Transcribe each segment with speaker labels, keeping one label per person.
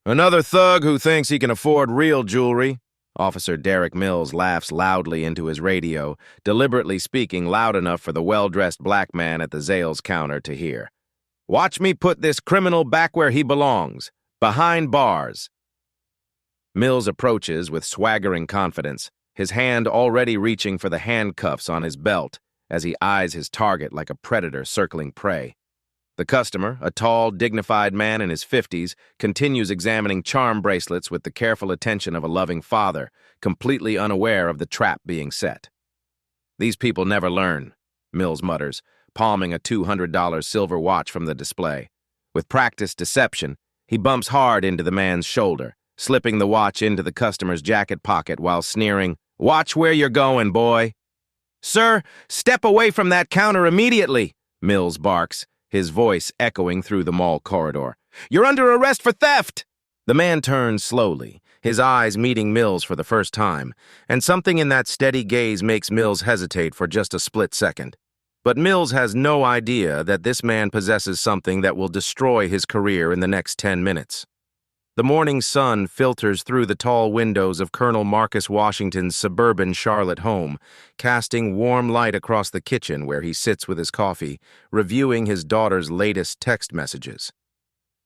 Speaker 1: Another thug who thinks he can afford real jewelry. Officer Derek Mills laughs loudly into his radio, deliberately speaking loud enough for the well-dressed black man at the Zales counter to hear. Watch me put this criminal back where he belongs, behind bars. Mills approaches with swaggering confidence, his hand already reaching for the handcuffs on his belt as he eyes his target like a predator circling prey. The customer, a tall, dignified man in his 50s, continues examining charm bracelets with the careful attention of a loving father, completely unaware of the trap being set. These people never learn, Mills mutters, palming a $200 silver watch from the display. With practiced deception, he bumps hard into the man's shoulder, slipping the watch into the customer's jacket pocket while sneering, "Watch where you're going, boy." "Sir, step away from that counter immediately," Mills barks, his voice echoing through the mall corridor. "You're under arrest for theft!" The man turns slowly, his eyes meeting Mills for the first time, and something in that steady gaze makes Mills hesitate for just a split second. But Mills has no idea that this man possesses something that will destroy his career in the next 10 minutes. The morning sun filters through the tall windows of Colonel Marcus Washington's suburban Charlotte home, casting warm light across the kitchen where he sits with his coffee, reviewing his daughter's latest text messages.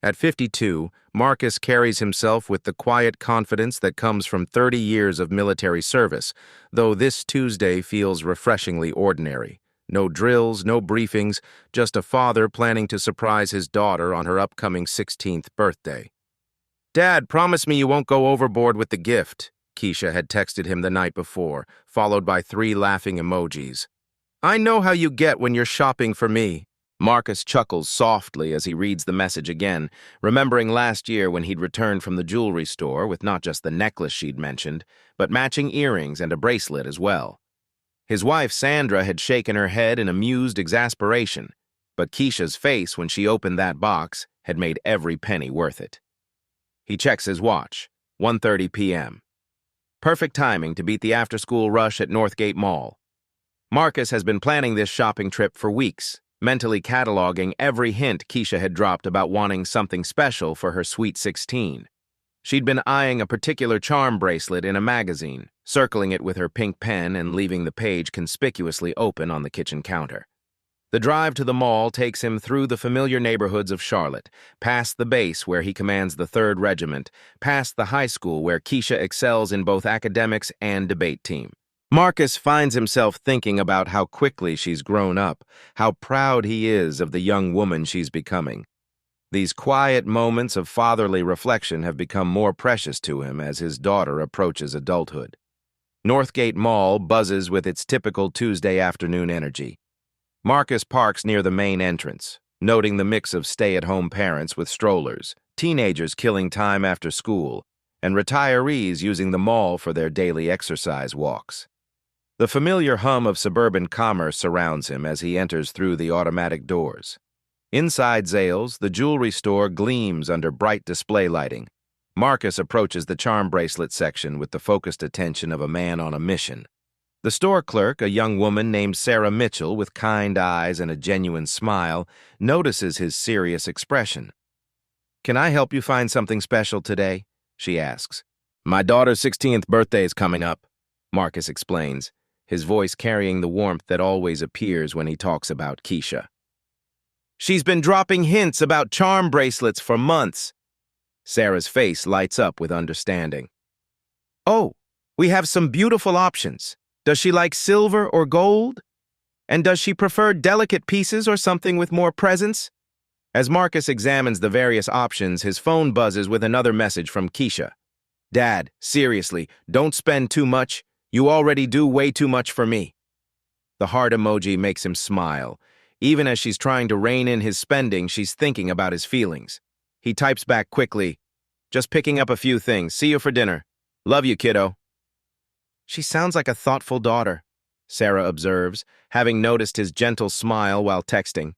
Speaker 1: At 52, Marcus carries himself with the quiet confidence that comes from 30 years of military service, though this Tuesday feels refreshingly ordinary. No drills, no briefings, just a father planning to surprise his daughter on her upcoming 16th birthday. "Dad, promise me you won't go overboard with the gift," Keisha had texted him the night before, followed by 3 laughing emojis. "I know how you get when you're shopping for me." Marcus chuckles softly as he reads the message again, remembering last year when he'd returned from the jewelry store with not just the necklace she'd mentioned, but matching earrings and a bracelet as well. His wife Sandra had shaken her head in amused exasperation, but Keisha's face when she opened that box had made every penny worth it. He checks his watch, 1:30 p.m. Perfect timing to beat the after-school rush at Northgate Mall. Marcus has been planning this shopping trip for weeks, mentally cataloging every hint Keisha had dropped about wanting something special for her sweet 16. She'd been eyeing a particular charm bracelet in a magazine, circling it with her pink pen and leaving the page conspicuously open on the kitchen counter. The drive to the mall takes him through the familiar neighborhoods of Charlotte, past the base where he commands the 3rd Regiment, past the high school where Keisha excels in both academics and debate team. Marcus finds himself thinking about how quickly she's grown up, how proud he is of the young woman she's becoming. These quiet moments of fatherly reflection have become more precious to him as his daughter approaches adulthood. Northgate Mall buzzes with its typical Tuesday afternoon energy. Marcus parks near the main entrance, noting the mix of stay-at-home parents with strollers, teenagers killing time after school, and retirees using the mall for their daily exercise walks. The familiar hum of suburban commerce surrounds him as he enters through the automatic doors. Inside Zales, the jewelry store gleams under bright display lighting. Marcus approaches the charm bracelet section with the focused attention of a man on a mission. The store clerk, a young woman named Sarah Mitchell with kind eyes and a genuine smile, notices his serious expression. "Can I help you find something special today?" she asks. "My daughter's 16th birthday is coming up," Marcus explains, his voice carrying the warmth that always appears when he talks about Keisha. "She's been dropping hints about charm bracelets for months." Sarah's face lights up with understanding. "Oh, we have some beautiful options. Does she like silver or gold? And does she prefer delicate pieces or something with more presence?" As Marcus examines the various options, his phone buzzes with another message from Keisha. "Dad, seriously, don't spend too much. You already do way too much for me." The heart emoji makes him smile. Even as she's trying to rein in his spending, she's thinking about his feelings. He types back quickly, "Just picking up a few things. See you for dinner. Love you, kiddo." "She sounds like a thoughtful daughter," Sarah observes, having noticed his gentle smile while texting.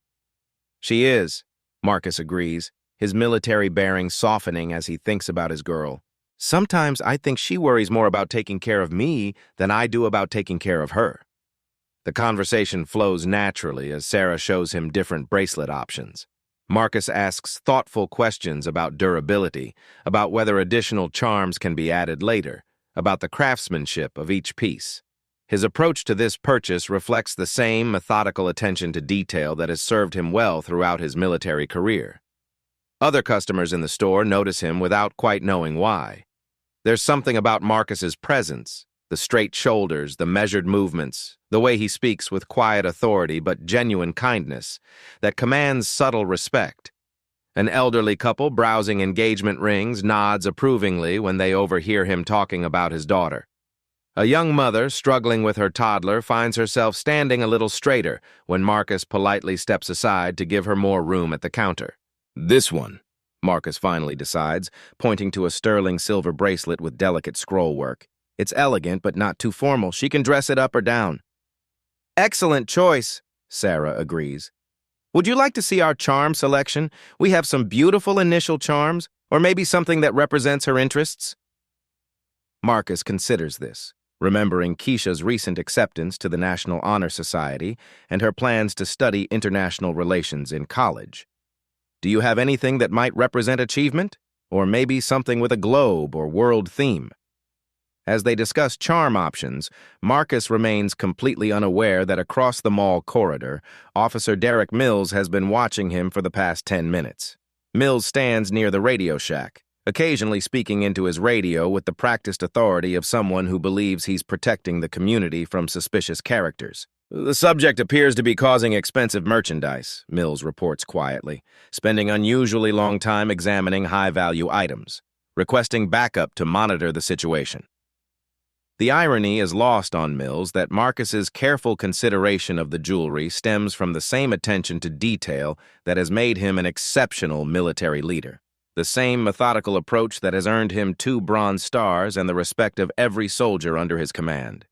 Speaker 1: "She is," Marcus agrees, his military bearing softening as he thinks about his girl. "Sometimes I think she worries more about taking care of me than I do about taking care of her." The conversation flows naturally as Sarah shows him different bracelet options. Marcus asks thoughtful questions about durability, about whether additional charms can be added later, about the craftsmanship of each piece. His approach to this purchase reflects the same methodical attention to detail that has served him well throughout his military career. Other customers in the store notice him without quite knowing why. There's something about Marcus's presence, the straight shoulders, the measured movements, the way he speaks with quiet authority but genuine kindness, that commands subtle respect. An elderly couple browsing engagement rings nods approvingly when they overhear him talking about his daughter. A young mother struggling with her toddler finds herself standing a little straighter when Marcus politely steps aside to give her more room at the counter. "This one," Marcus finally decides, pointing to a sterling silver bracelet with delicate scrollwork. "It's elegant, but not too formal. She can dress it up or down." "Excellent choice," Sarah agrees. "Would you like to see our charm selection? We have some beautiful initial charms, or maybe something that represents her interests." Marcus considers this, remembering Keisha's recent acceptance to the National Honor Society and her plans to study international relations in college. "Do you have anything that might represent achievement? Or maybe something with a globe or world theme?" As they discuss charm options, Marcus remains completely unaware that across the mall corridor, Officer Derek Mills has been watching him for the past 10 minutes. Mills stands near the radio shack, occasionally speaking into his radio with the practiced authority of someone who believes he's protecting the community from suspicious characters. "The subject appears to be causing expensive merchandise," Mills reports quietly, spending unusually long time examining high-value items, requesting backup to monitor the situation. The irony is lost on Mills that Marcus's careful consideration of the jewelry stems from the same attention to detail that has made him an exceptional military leader, the same methodical approach that has earned him 2 Bronze Stars and the respect of every soldier under his command.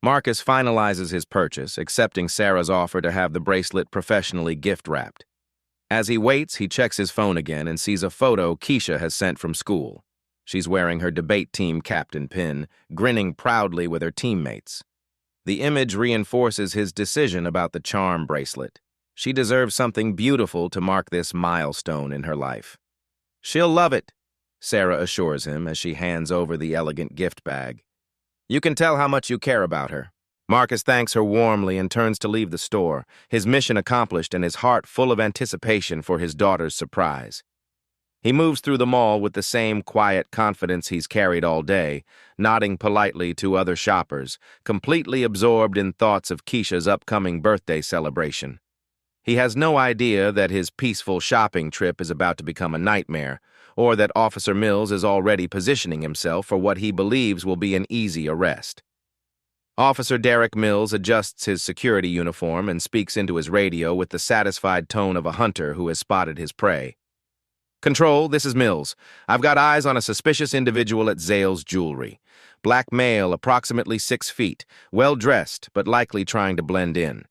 Speaker 1: Marcus finalizes his purchase, accepting Sarah's offer to have the bracelet professionally gift-wrapped. As he waits, he checks his phone again and sees a photo Keisha has sent from school. She's wearing her debate team captain pin, grinning proudly with her teammates. The image reinforces his decision about the charm bracelet. She deserves something beautiful to mark this milestone in her life. "She'll love it," Sarah assures him as she hands over the elegant gift bag. "You can tell how much you care about her." Marcus thanks her warmly and turns to leave the store, his mission accomplished and his heart full of anticipation for his daughter's surprise. He moves through the mall with the same quiet confidence he's carried all day, nodding politely to other shoppers, completely absorbed in thoughts of Keisha's upcoming birthday celebration. He has no idea that his peaceful shopping trip is about to become a nightmare, or that Officer Mills is already positioning himself for what he believes will be an easy arrest. Officer Derek Mills adjusts his security uniform and speaks into his radio with the satisfied tone of a hunter who has spotted his prey. "Control, this is Mills. I've got eyes on a suspicious individual at Zales Jewelry. Black male, approximately 6 feet, well-dressed, but likely trying to blend in.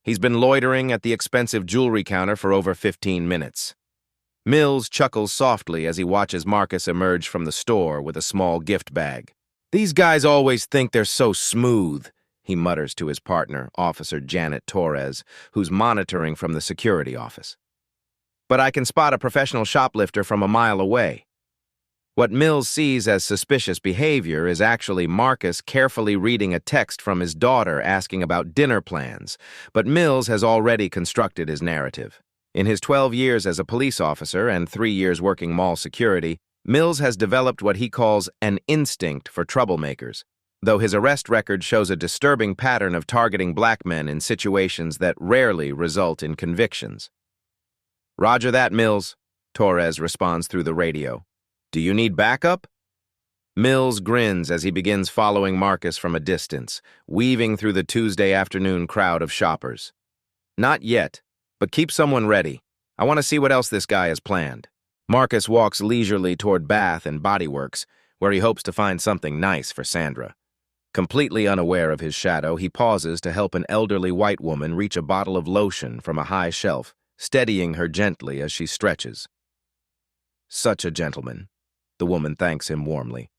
Speaker 1: He's been loitering at the expensive jewelry counter for over 15 minutes. Mills chuckles softly as he watches Marcus emerge from the store with a small gift bag. "These guys always think they're so smooth," he mutters to his partner, Officer Janet Torres, who's monitoring from the security office. "But I can spot a professional shoplifter from a mile away." What Mills sees as suspicious behavior is actually Marcus carefully reading a text from his daughter asking about dinner plans, but Mills has already constructed his narrative. In his 12 years as a police officer and 3 years working mall security, Mills has developed what he calls an instinct for troublemakers, though his arrest record shows a disturbing pattern of targeting black men in situations that rarely result in convictions. "Roger that, Mills," Torres responds through the radio. "Do you need backup?" Mills grins as he begins following Marcus from a distance, weaving through the Tuesday afternoon crowd of shoppers. "Not yet, but keep someone ready. I want to see what else this guy has planned." Marcus walks leisurely toward Bath and Body Works, where he hopes to find something nice for Sandra. Completely unaware of his shadow, he pauses to help an elderly white woman reach a bottle of lotion from a high shelf, steadying her gently as she stretches. "Such a gentleman." The woman thanks him warmly.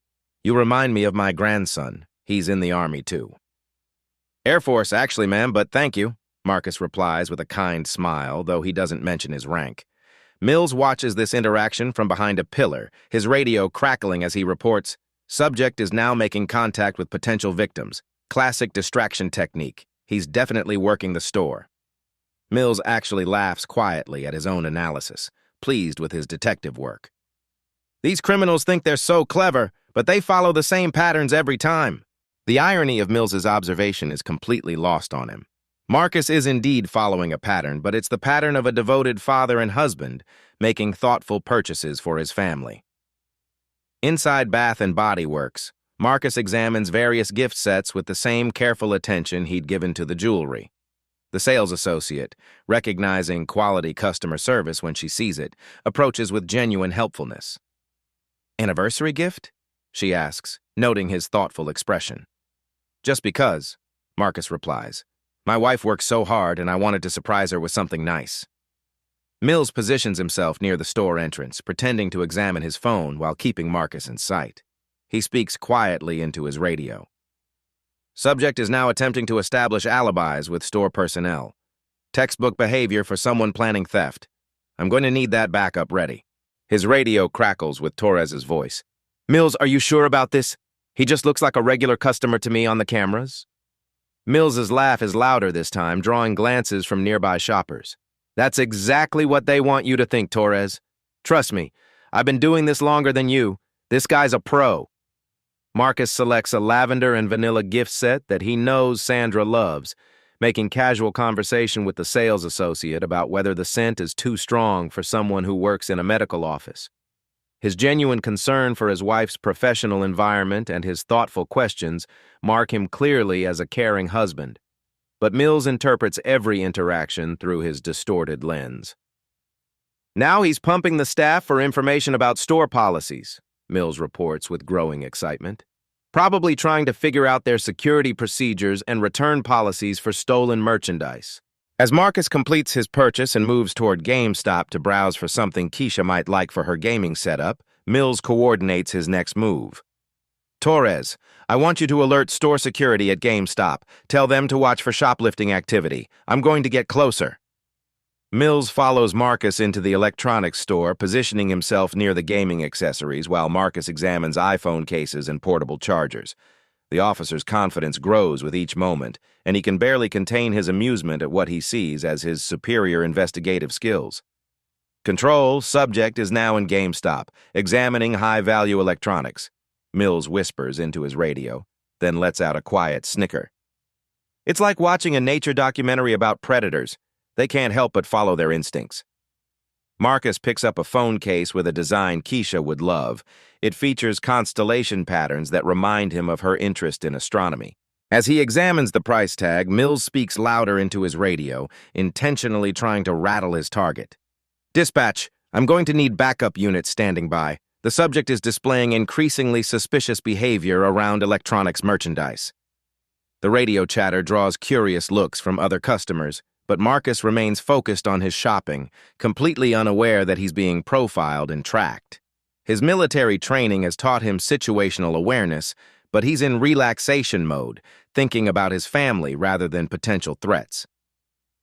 Speaker 1: "You remind me of my grandson. He's in the Army, too." "Air Force, actually, ma'am, but thank you," Marcus replies with a kind smile, though he doesn't mention his rank. Mills watches this interaction from behind a pillar, his radio crackling as he reports, "Subject is now making contact with potential victims. Classic distraction technique. He's definitely working the store." Mills actually laughs quietly at his own analysis, pleased with his detective work. These criminals think they're so clever, but they follow the same patterns every time. The irony of Mills's observation is completely lost on him. Marcus is indeed following a pattern, but it's the pattern of a devoted father and husband making thoughtful purchases for his family. Inside Bath & Body Works, Marcus examines various gift sets with the same careful attention he'd given to the jewelry. The sales associate, recognizing quality customer service when she sees it, approaches with genuine helpfulness. "Anniversary gift?" she asks, noting his thoughtful expression. "Just because," Marcus replies. "My wife works so hard and I wanted to surprise her with something nice." Mills positions himself near the store entrance, pretending to examine his phone while keeping Marcus in sight. He speaks quietly into his radio. "Subject is now attempting to establish alibis with store personnel. Textbook behavior for someone planning theft. I'm going to need that backup ready." His radio crackles with Torres's voice. "Mills, are you sure about this? He just looks like a regular customer to me on the cameras." Mills's laugh is louder this time, drawing glances from nearby shoppers. "That's exactly what they want you to think, Torres. Trust me, I've been doing this longer than you. This guy's a pro." Marcus selects a lavender and vanilla gift set that he knows Sandra loves, making casual conversation with the sales associate about whether the scent is too strong for someone who works in a medical office. His genuine concern for his wife's professional environment and his thoughtful questions mark him clearly as a caring husband. But Mills interprets every interaction through his distorted lens. "Now he's pumping the staff for information about store policies," Mills reports with growing excitement. "Probably trying to figure out their security procedures and return policies for stolen merchandise." As Marcus completes his purchase and moves toward GameStop to browse for something Keisha might like for her gaming setup, Mills coordinates his next move. "Torres, I want you to alert store security at GameStop. Tell them to watch for shoplifting activity. I'm going to get closer." Mills follows Marcus into the electronics store, positioning himself near the gaming accessories while Marcus examines iPhone cases and portable chargers. The officer's confidence grows with each moment, and he can barely contain his amusement at what he sees as his superior investigative skills. "Control, subject is now in GameStop, examining high-value electronics," Mills whispers into his radio, then lets out a quiet snicker. It's like watching a nature documentary about predators. They can't help but follow their instincts. Marcus picks up a phone case with a design Keisha would love. It features constellation patterns that remind him of her interest in astronomy. As he examines the price tag, Mills speaks louder into his radio, intentionally trying to rattle his target. "Dispatch, I'm going to need backup units standing by. The subject is displaying increasingly suspicious behavior around electronics merchandise." The radio chatter draws curious looks from other customers, but Marcus remains focused on his shopping, completely unaware that he's being profiled and tracked. His military training has taught him situational awareness, but he's in relaxation mode, thinking about his family rather than potential threats.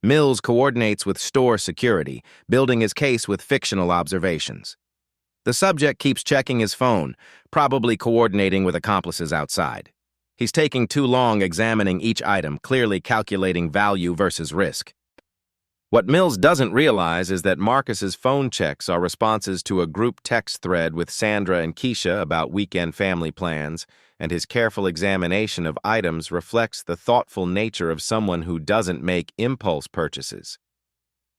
Speaker 1: Mills coordinates with store security, building his case with fictional observations. The subject keeps checking his phone, probably coordinating with accomplices outside. He's taking too long examining each item, clearly calculating value versus risk. What Mills doesn't realize is that Marcus's phone checks are responses to a group text thread with Sandra and Keisha about weekend family plans, and his careful examination of items reflects the thoughtful nature of someone who doesn't make impulse purchases.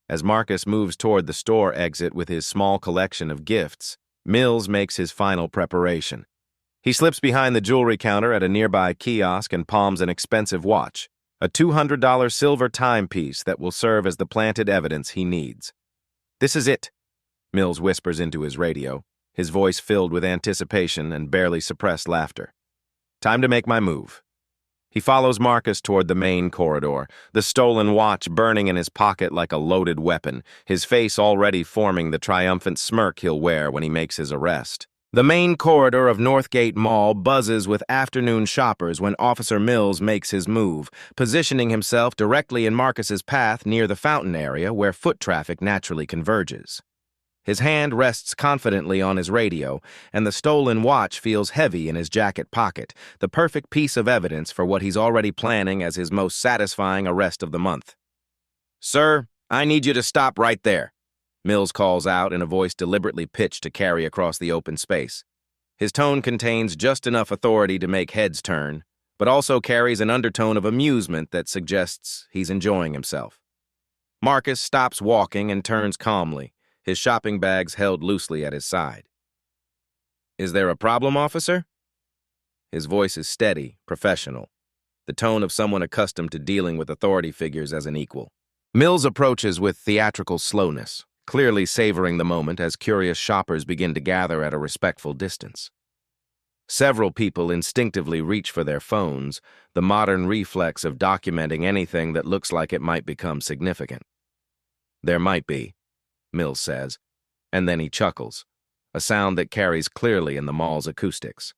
Speaker 1: As Marcus moves toward the store exit with his small collection of gifts, Mills makes his final preparation. He slips behind the jewelry counter at a nearby kiosk and palms an expensive watch, a $200 silver timepiece that will serve as the planted evidence he needs. "This is it," Mills whispers into his radio, his voice filled with anticipation and barely suppressed laughter. "Time to make my move." He follows Marcus toward the main corridor, the stolen watch burning in his pocket like a loaded weapon, his face already forming the triumphant smirk he'll wear when he makes his arrest. The main corridor of Northgate Mall buzzes with afternoon shoppers when Officer Mills makes his move, positioning himself directly in Marcus's path near the fountain area where foot traffic naturally converges. His hand rests confidently on his radio, and the stolen watch feels heavy in his jacket pocket, the perfect piece of evidence for what he's already planning as his most satisfying arrest of the month. "Sir, I need you to stop right there," Mills calls out in a voice deliberately pitched to carry across the open space. His tone contains just enough authority to make heads turn, but also carries an undertone of amusement that suggests he's enjoying himself. Marcus stops walking and turns calmly, his shopping bags held loosely at his side. "Is there a problem, officer?" His voice is steady, professional, the tone of someone accustomed to dealing with authority figures as an equal. Mills approaches with theatrical slowness, clearly savoring the moment as curious shoppers begin to gather at a respectful distance. Several people instinctively reach for their phones, the modern reflex of documenting anything that looks like it might become significant. "There might be," Mills says, and then he chuckles, a sound that carries clearly in the mall's acoustics.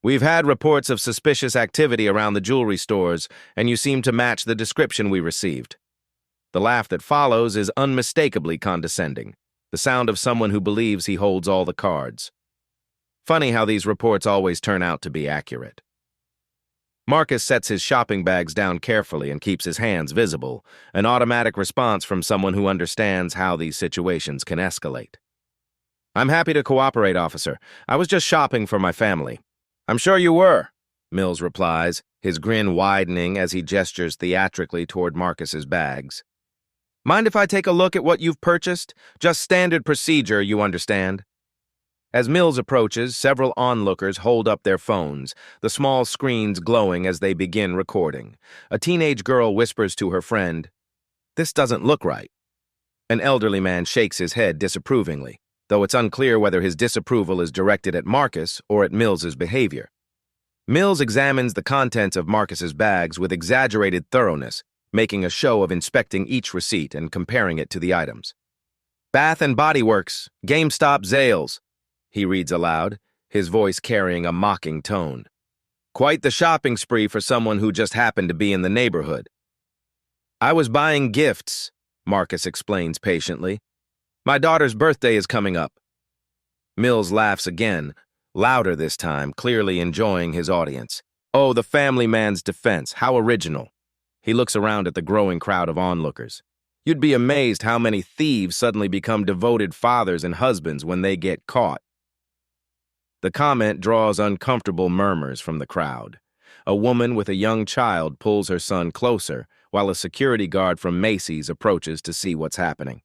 Speaker 1: "We've had reports of suspicious activity around the jewelry stores, and you seem to match the description we received." The laugh that follows is unmistakably condescending, the sound of someone who believes he holds all the cards. Funny how these reports always turn out to be accurate. Marcus sets his shopping bags down carefully and keeps his hands visible, an automatic response from someone who understands how these situations can escalate. "I'm happy to cooperate, officer. I was just shopping for my family." "I'm sure you were," Mills replies, his grin widening as he gestures theatrically toward Marcus's bags. "Mind if I take a look at what you've purchased? Just standard procedure, you understand." As Mills approaches, several onlookers hold up their phones, the small screens glowing as they begin recording. A teenage girl whispers to her friend, "This doesn't look right." An elderly man shakes his head disapprovingly, though it's unclear whether his disapproval is directed at Marcus or at Mills's behavior. Mills examines the contents of Marcus's bags with exaggerated thoroughness, making a show of inspecting each receipt and comparing it to the items. "Bath and Body Works, GameStop Zales," he reads aloud, his voice carrying a mocking tone. "Quite the shopping spree for someone who just happened to be in the neighborhood." "I was buying gifts," Marcus explains patiently. "My daughter's birthday is coming up." Mills laughs again, louder this time, clearly enjoying his audience. Oh, the family man's defense, how original. He looks around at the growing crowd of onlookers. You'd be amazed how many thieves suddenly become devoted fathers and husbands when they get caught. The comment draws uncomfortable murmurs from the crowd. A woman with a young child pulls her son closer, while a security guard from Macy's approaches to see what's happening.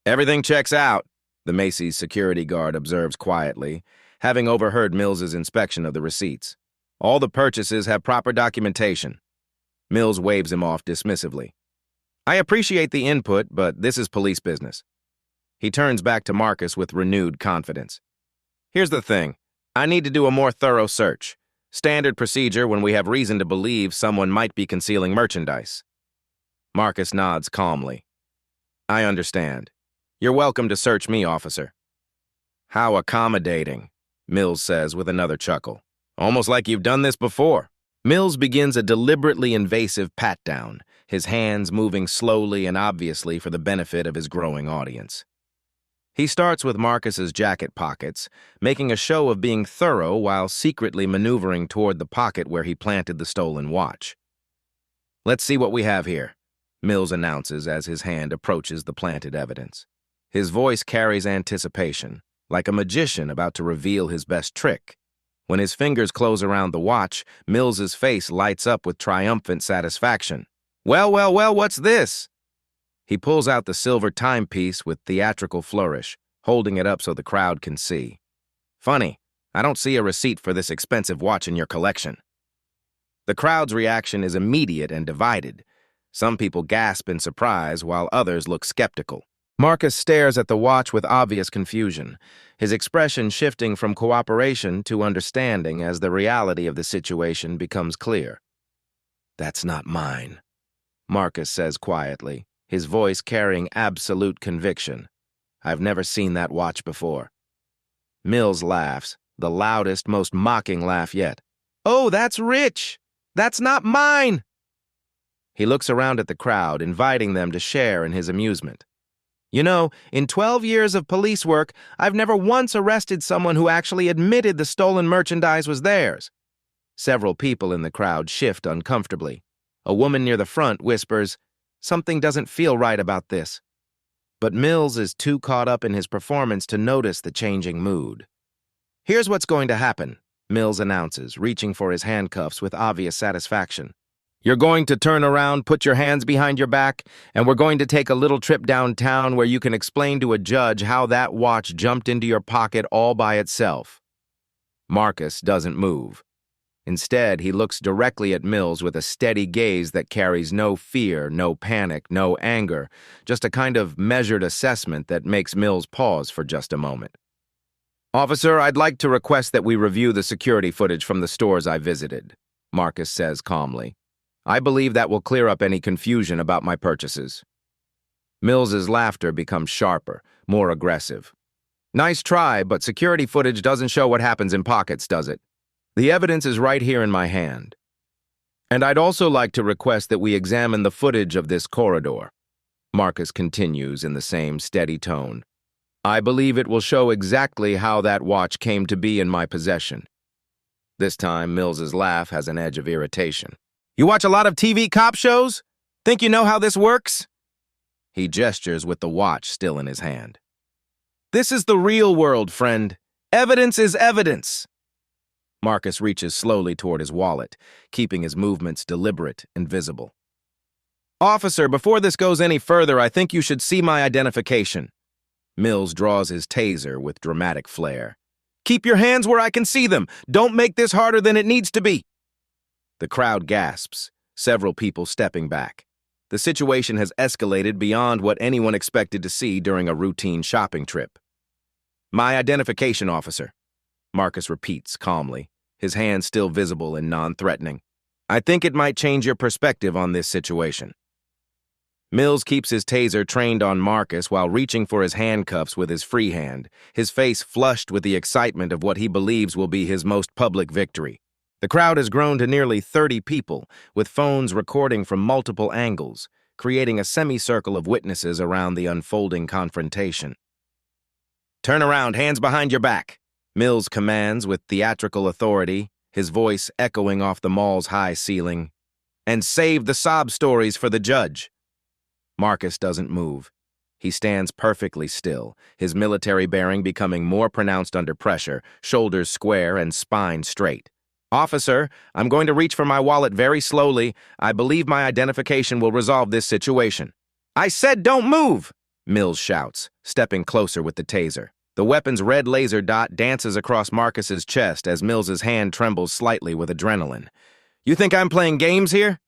Speaker 1: "Everything checks out," the Macy's security guard observes quietly, having overheard Mills's inspection of the receipts. "All the purchases have proper documentation." Mills waves him off dismissively. "I appreciate the input, but this is police business." He turns back to Marcus with renewed confidence. "Here's the thing. I need to do a more thorough search. Standard procedure when we have reason to believe someone might be concealing merchandise." Marcus nods calmly. "I understand. You're welcome to search me, officer." "How accommodating," Mills says with another chuckle. "Almost like you've done this before." Mills begins a deliberately invasive pat-down, his hands moving slowly and obviously for the benefit of his growing audience. He starts with Marcus's jacket pockets, making a show of being thorough while secretly maneuvering toward the pocket where he planted the stolen watch. "Let's see what we have here," Mills announces as his hand approaches the planted evidence. His voice carries anticipation, like a magician about to reveal his best trick. When his fingers close around the watch, Mills's face lights up with triumphant satisfaction. Well, what's this?" He pulls out the silver timepiece with theatrical flourish, holding it up so the crowd can see. "Funny, I don't see a receipt for this expensive watch in your collection." The crowd's reaction is immediate and divided. Some people gasp in surprise, while others look skeptical. Marcus stares at the watch with obvious confusion, his expression shifting from cooperation to understanding as the reality of the situation becomes clear. "That's not mine," Marcus says quietly, his voice carrying absolute conviction. "I've never seen that watch before." Mills laughs, the loudest, most mocking laugh yet. "Oh, that's rich! That's not mine!" He looks around at the crowd, inviting them to share in his amusement. You know, in 12 years of police work, I've never once arrested someone who actually admitted the stolen merchandise was theirs. Several people in the crowd shift uncomfortably. A woman near the front whispers, "Something doesn't feel right about this." But Mills is too caught up in his performance to notice the changing mood. "Here's what's going to happen," Mills announces, reaching for his handcuffs with obvious satisfaction. "You're going to turn around, put your hands behind your back, and we're going to take a little trip downtown where you can explain to a judge how that watch jumped into your pocket all by itself." Marcus doesn't move. Instead, he looks directly at Mills with a steady gaze that carries no fear, no panic, no anger, just a kind of measured assessment that makes Mills pause for just a moment. "Officer, I'd like to request that we review the security footage from the stores I visited," Marcus says calmly. "I believe that will clear up any confusion about my purchases." Mills's laughter becomes sharper, more aggressive. "Nice try, but security footage doesn't show what happens in pockets, does it? The evidence is right here in my hand. And I'd also like to request that we examine the footage of this corridor." Marcus continues in the same steady tone. "I believe it will show exactly how that watch came to be in my possession." This time, Mills's laugh has an edge of irritation. "You watch a lot of TV cop shows? Think you know how this works?" He gestures with the watch still in his hand. "This is the real world, friend. Evidence is evidence." Marcus reaches slowly toward his wallet, keeping his movements deliberate and visible. "Officer, before this goes any further, I think you should see my identification." Mills draws his taser with dramatic flair. "Keep your hands where I can see them. Don't make this harder than it needs to be." The crowd gasps, several people stepping back. The situation has escalated beyond what anyone expected to see during a routine shopping trip. "My identification, officer," Marcus repeats calmly, his hands still visible and non-threatening. "I think it might change your perspective on this situation." Mills keeps his taser trained on Marcus while reaching for his handcuffs with his free hand, his face flushed with the excitement of what he believes will be his most public victory. The crowd has grown to nearly 30 people, with phones recording from multiple angles, creating a semicircle of witnesses around the unfolding confrontation. "Turn around, hands behind your back," Mills commands with theatrical authority, his voice echoing off the mall's high ceiling. "And save the sob stories for the judge." Marcus doesn't move. He stands perfectly still, his military bearing becoming more pronounced under pressure, shoulders square and spine straight. "Officer, I'm going to reach for my wallet very slowly. I believe my identification will resolve this situation." "I said don't move!" Mills shouts, stepping closer with the taser. The weapon's red laser dot dances across Marcus's chest as Mills's hand trembles slightly with adrenaline. "You think I'm playing games here?"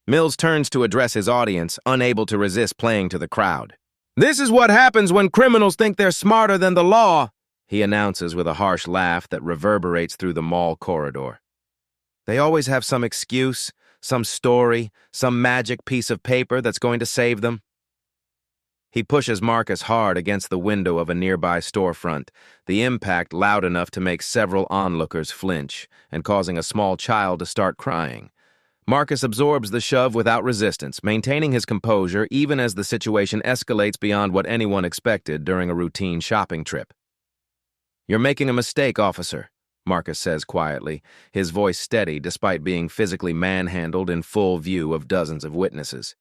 Speaker 1: Mills turns to address his audience, unable to resist playing to the crowd. "This is what happens when criminals think they're smarter than the law," he announces with a harsh laugh that reverberates through the mall corridor. "They always have some excuse, some story, some magic piece of paper that's going to save them." He pushes Marcus hard against the window of a nearby storefront, the impact loud enough to make several onlookers flinch and causing a small child to start crying. Marcus absorbs the shove without resistance, maintaining his composure even as the situation escalates beyond what anyone expected during a routine shopping trip. "You're making a mistake, officer," Marcus says quietly, his voice steady despite being physically manhandled in full view of dozens of witnesses.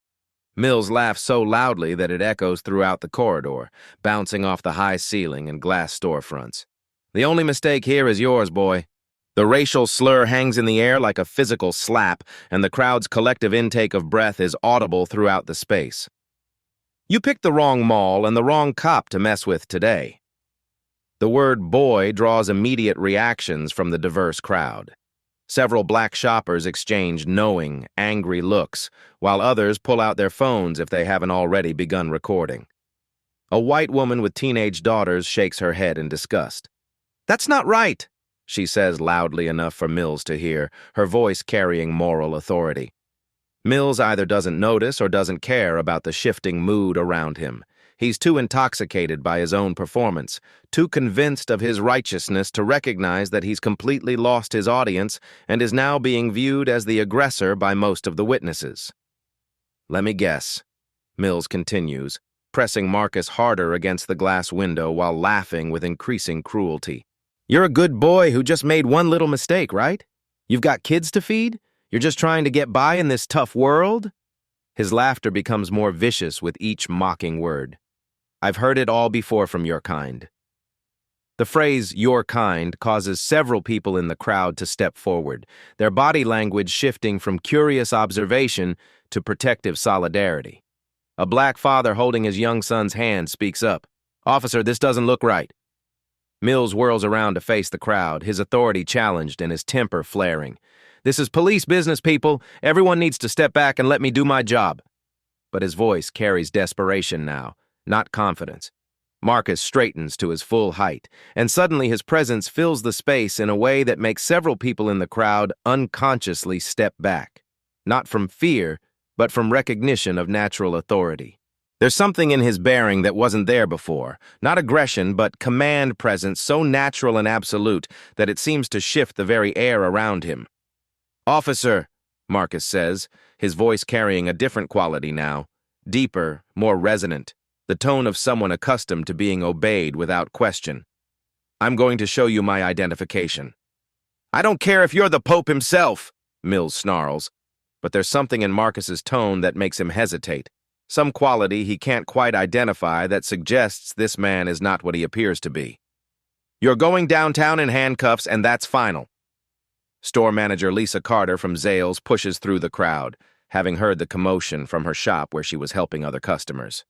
Speaker 1: Mills laughs so loudly that it echoes throughout the corridor, bouncing off the high ceiling and glass storefronts. "The only mistake here is yours, boy." The racial slur hangs in the air like a physical slap, and the crowd's collective intake of breath is audible throughout the space. "You picked the wrong mall and the wrong cop to mess with today." The word boy draws immediate reactions from the diverse crowd. Several black shoppers exchange knowing, angry looks, while others pull out their phones if they haven't already begun recording. A white woman with teenage daughters shakes her head in disgust. "That's not right," she says loudly enough for Mills to hear, her voice carrying moral authority. Mills either doesn't notice or doesn't care about the shifting mood around him. He's too intoxicated by his own performance, too convinced of his righteousness to recognize that he's completely lost his audience and is now being viewed as the aggressor by most of the witnesses. "Let me guess," Mills continues, pressing Marcus harder against the glass window while laughing with increasing cruelty. "You're a good boy who just made one little mistake, right? You've got kids to feed? You're just trying to get by in this tough world?" His laughter becomes more vicious with each mocking word. "I've heard it all before from your kind." The phrase, "your kind," causes several people in the crowd to step forward, their body language shifting from curious observation to protective solidarity. A black father holding his young son's hand speaks up. "Officer, this doesn't look right." Mills whirls around to face the crowd, his authority challenged and his temper flaring. "This is police business, people. Everyone needs to step back and let me do my job." But his voice carries desperation now, not confidence. Marcus straightens to his full height, and suddenly his presence fills the space in a way that makes several people in the crowd unconsciously step back. Not from fear, but from recognition of natural authority. There's something in his bearing that wasn't there before. Not aggression, but command presence so natural and absolute that it seems to shift the very air around him. "Officer," Marcus says, his voice carrying a different quality now, deeper, more resonant, the tone of someone accustomed to being obeyed without question. "I'm going to show you my identification." "I don't care if you're the Pope himself," Mills snarls. But there's something in Marcus's tone that makes him hesitate. Some quality he can't quite identify that suggests this man is not what he appears to be. "You're going downtown in handcuffs, and that's final." Store manager Lisa Carter from Zales pushes through the crowd, having heard the commotion from her shop where she was helping other customers.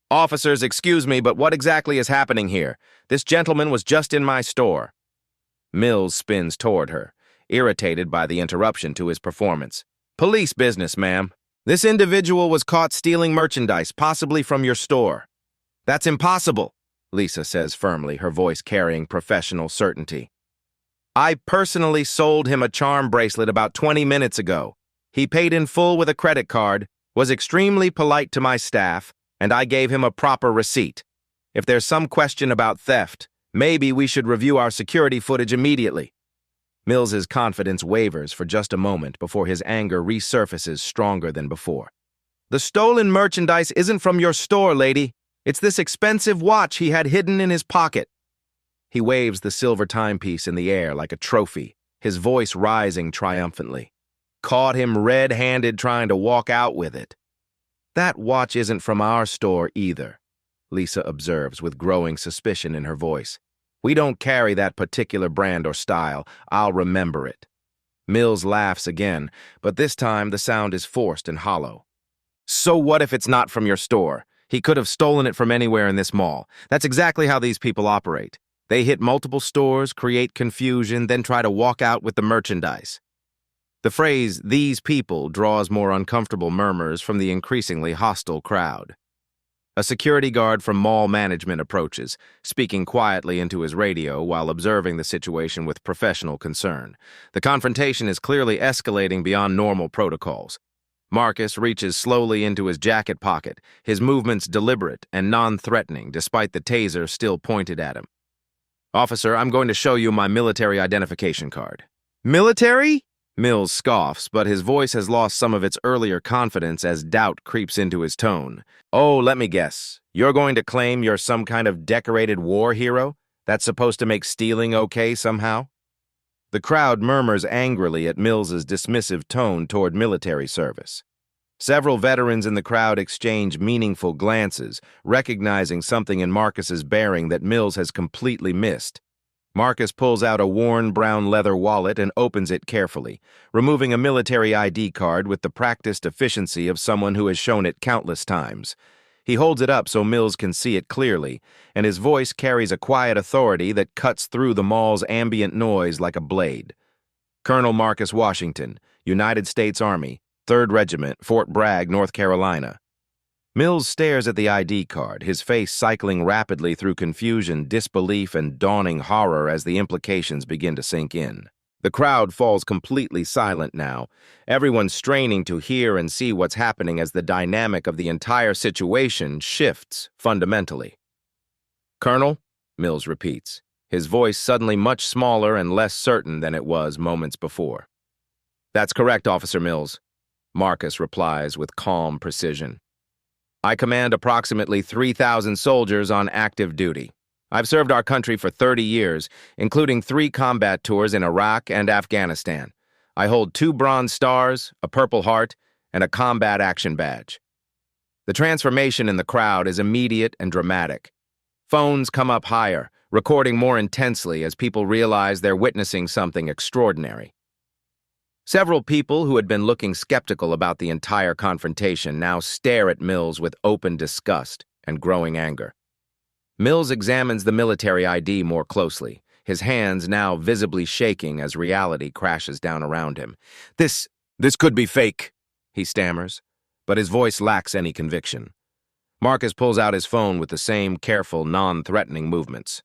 Speaker 1: "Officers, excuse me, but what exactly is happening here? This gentleman was just in my store." Mills spins toward her, irritated by the interruption to his performance. "Police business, ma'am. This individual was caught stealing merchandise, possibly from your store." "That's impossible," Lisa says firmly, her voice carrying professional certainty. "I personally sold him a charm bracelet about 20 minutes ago. He paid in full with a credit card, was extremely polite to my staff, and I gave him a proper receipt. If there's some question about theft, maybe we should review our security footage immediately." Mills's confidence wavers for just a moment before his anger resurfaces stronger than before. "The stolen merchandise isn't from your store, lady. It's this expensive watch he had hidden in his pocket." He waves the silver timepiece in the air like a trophy, his voice rising triumphantly. "Caught him red-handed trying to walk out with it." "That watch isn't from our store either," Lisa observes with growing suspicion in her voice. "We don't carry that particular brand or style. I'll remember it." Mills laughs again, but this time the sound is forced and hollow. "So what if it's not from your store? He could have stolen it from anywhere in this mall. That's exactly how these people operate. They hit multiple stores, create confusion, then try to walk out with the merchandise." The phrase, "these people," draws more uncomfortable murmurs from the increasingly hostile crowd. A security guard from mall management approaches, speaking quietly into his radio while observing the situation with professional concern. The confrontation is clearly escalating beyond normal protocols. Marcus reaches slowly into his jacket pocket, his movements deliberate and non-threatening despite the taser still pointed at him. "Officer, I'm going to show you my military identification card." "Military?" Mills scoffs, but his voice has lost some of its earlier confidence as doubt creeps into his tone. "Oh, let me guess. You're going to claim you're some kind of decorated war hero that's supposed to make stealing okay somehow?" The crowd murmurs angrily at Mills's dismissive tone toward military service. Several veterans in the crowd exchange meaningful glances, recognizing something in Marcus's bearing that Mills has completely missed. Marcus pulls out a worn brown leather wallet and opens it carefully, removing a military ID card with the practiced efficiency of someone who has shown it countless times. He holds it up so Mills can see it clearly, and his voice carries a quiet authority that cuts through the mall's ambient noise like a blade. "Colonel Marcus Washington, United States Army, 3rd Regiment, Fort Bragg, North Carolina." Mills stares at the ID card, his face cycling rapidly through confusion, disbelief, and dawning horror as the implications begin to sink in. The crowd falls completely silent now, everyone straining to hear and see what's happening as the dynamic of the entire situation shifts fundamentally. "Colonel," Mills repeats, his voice suddenly much smaller and less certain than it was moments before. "That's correct, Officer Mills," Marcus replies with calm precision. I command approximately 3,000 soldiers on active duty. I've served our country for 30 years, including 3 combat tours in Iraq and Afghanistan. I hold 2 Bronze Stars, a Purple Heart, and a Combat Action Badge. The transformation in the crowd is immediate and dramatic. Phones come up higher, recording more intensely as people realize they're witnessing something extraordinary. Several people who had been looking skeptical about the entire confrontation now stare at Mills with open disgust and growing anger. Mills examines the military ID more closely, his hands now visibly shaking as reality crashes down around him. This could be fake, he stammers, but his voice lacks any conviction. Marcus pulls out his phone with the same careful, non-threatening movements.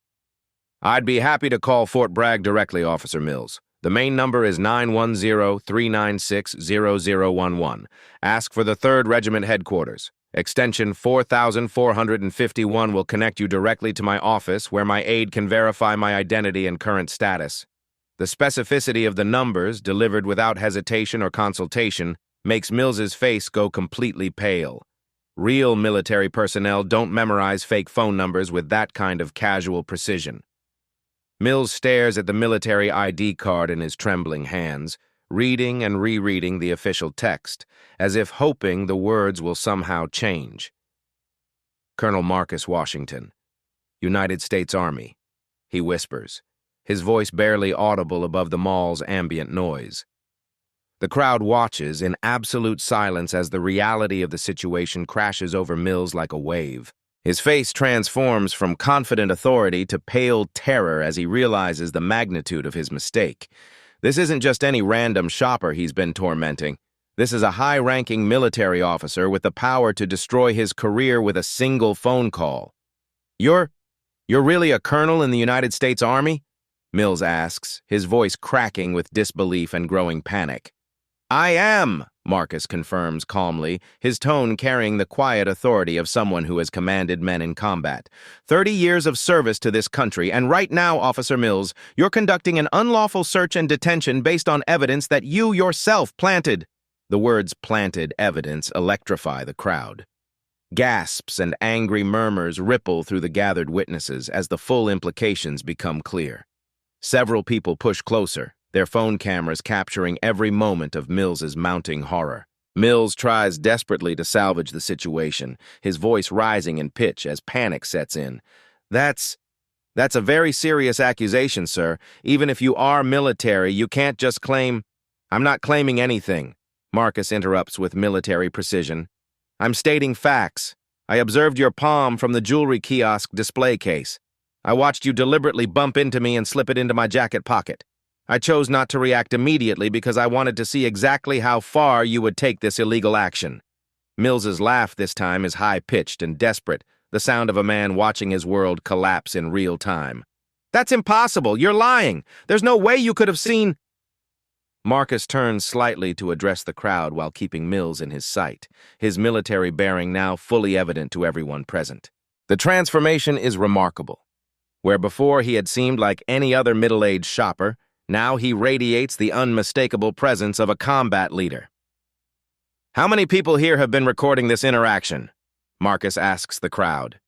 Speaker 1: I'd be happy to call Fort Bragg directly, Officer Mills. The main number is 910-396-0011. Ask for the 3rd Regiment Headquarters. Extension 4451 will connect you directly to my office, where my aide can verify my identity and current status. The specificity of the numbers, delivered without hesitation or consultation, makes Mills's face go completely pale. Real military personnel don't memorize fake phone numbers with that kind of casual precision. Mills stares at the military ID card in his trembling hands, reading and rereading the official text, as if hoping the words will somehow change. Colonel Marcus Washington, United States Army, he whispers, his voice barely audible above the mall's ambient noise. The crowd watches in absolute silence as the reality of the situation crashes over Mills like a wave. His face transforms from confident authority to pale terror as he realizes the magnitude of his mistake. This isn't just any random shopper he's been tormenting. This is a high-ranking military officer with the power to destroy his career with a single phone call. You're really a colonel in the United States Army? Mills asks, his voice cracking with disbelief and growing panic. I am, Marcus confirms calmly, his tone carrying the quiet authority of someone who has commanded men in combat. 30 years of service to this country, and right now, Officer Mills, you're conducting an unlawful search and detention based on evidence that you yourself planted. The words planted evidence electrify the crowd. Gasps and angry murmurs ripple through the gathered witnesses as the full implications become clear. Several people push closer, their phone cameras capturing every moment of Mills's mounting horror. Mills tries desperately to salvage the situation, his voice rising in pitch as panic sets in. That's a very serious accusation, sir. Even if you are military, you can't just claim... I'm not claiming anything, Marcus interrupts with military precision. I'm stating facts. I observed your palm from the jewelry kiosk display case. I watched you deliberately bump into me and slip it into my jacket pocket. I chose not to react immediately because I wanted to see exactly how far you would take this illegal action. Mills's laugh this time is high-pitched and desperate, the sound of a man watching his world collapse in real time. That's impossible! You're lying! There's no way you could have seen... Marcus turns slightly to address the crowd while keeping Mills in his sight, his military bearing now fully evident to everyone present. The transformation is remarkable. Where before he had seemed like any other middle-aged shopper, now he radiates the unmistakable presence of a combat leader. How many people here have been recording this interaction? Marcus asks the crowd.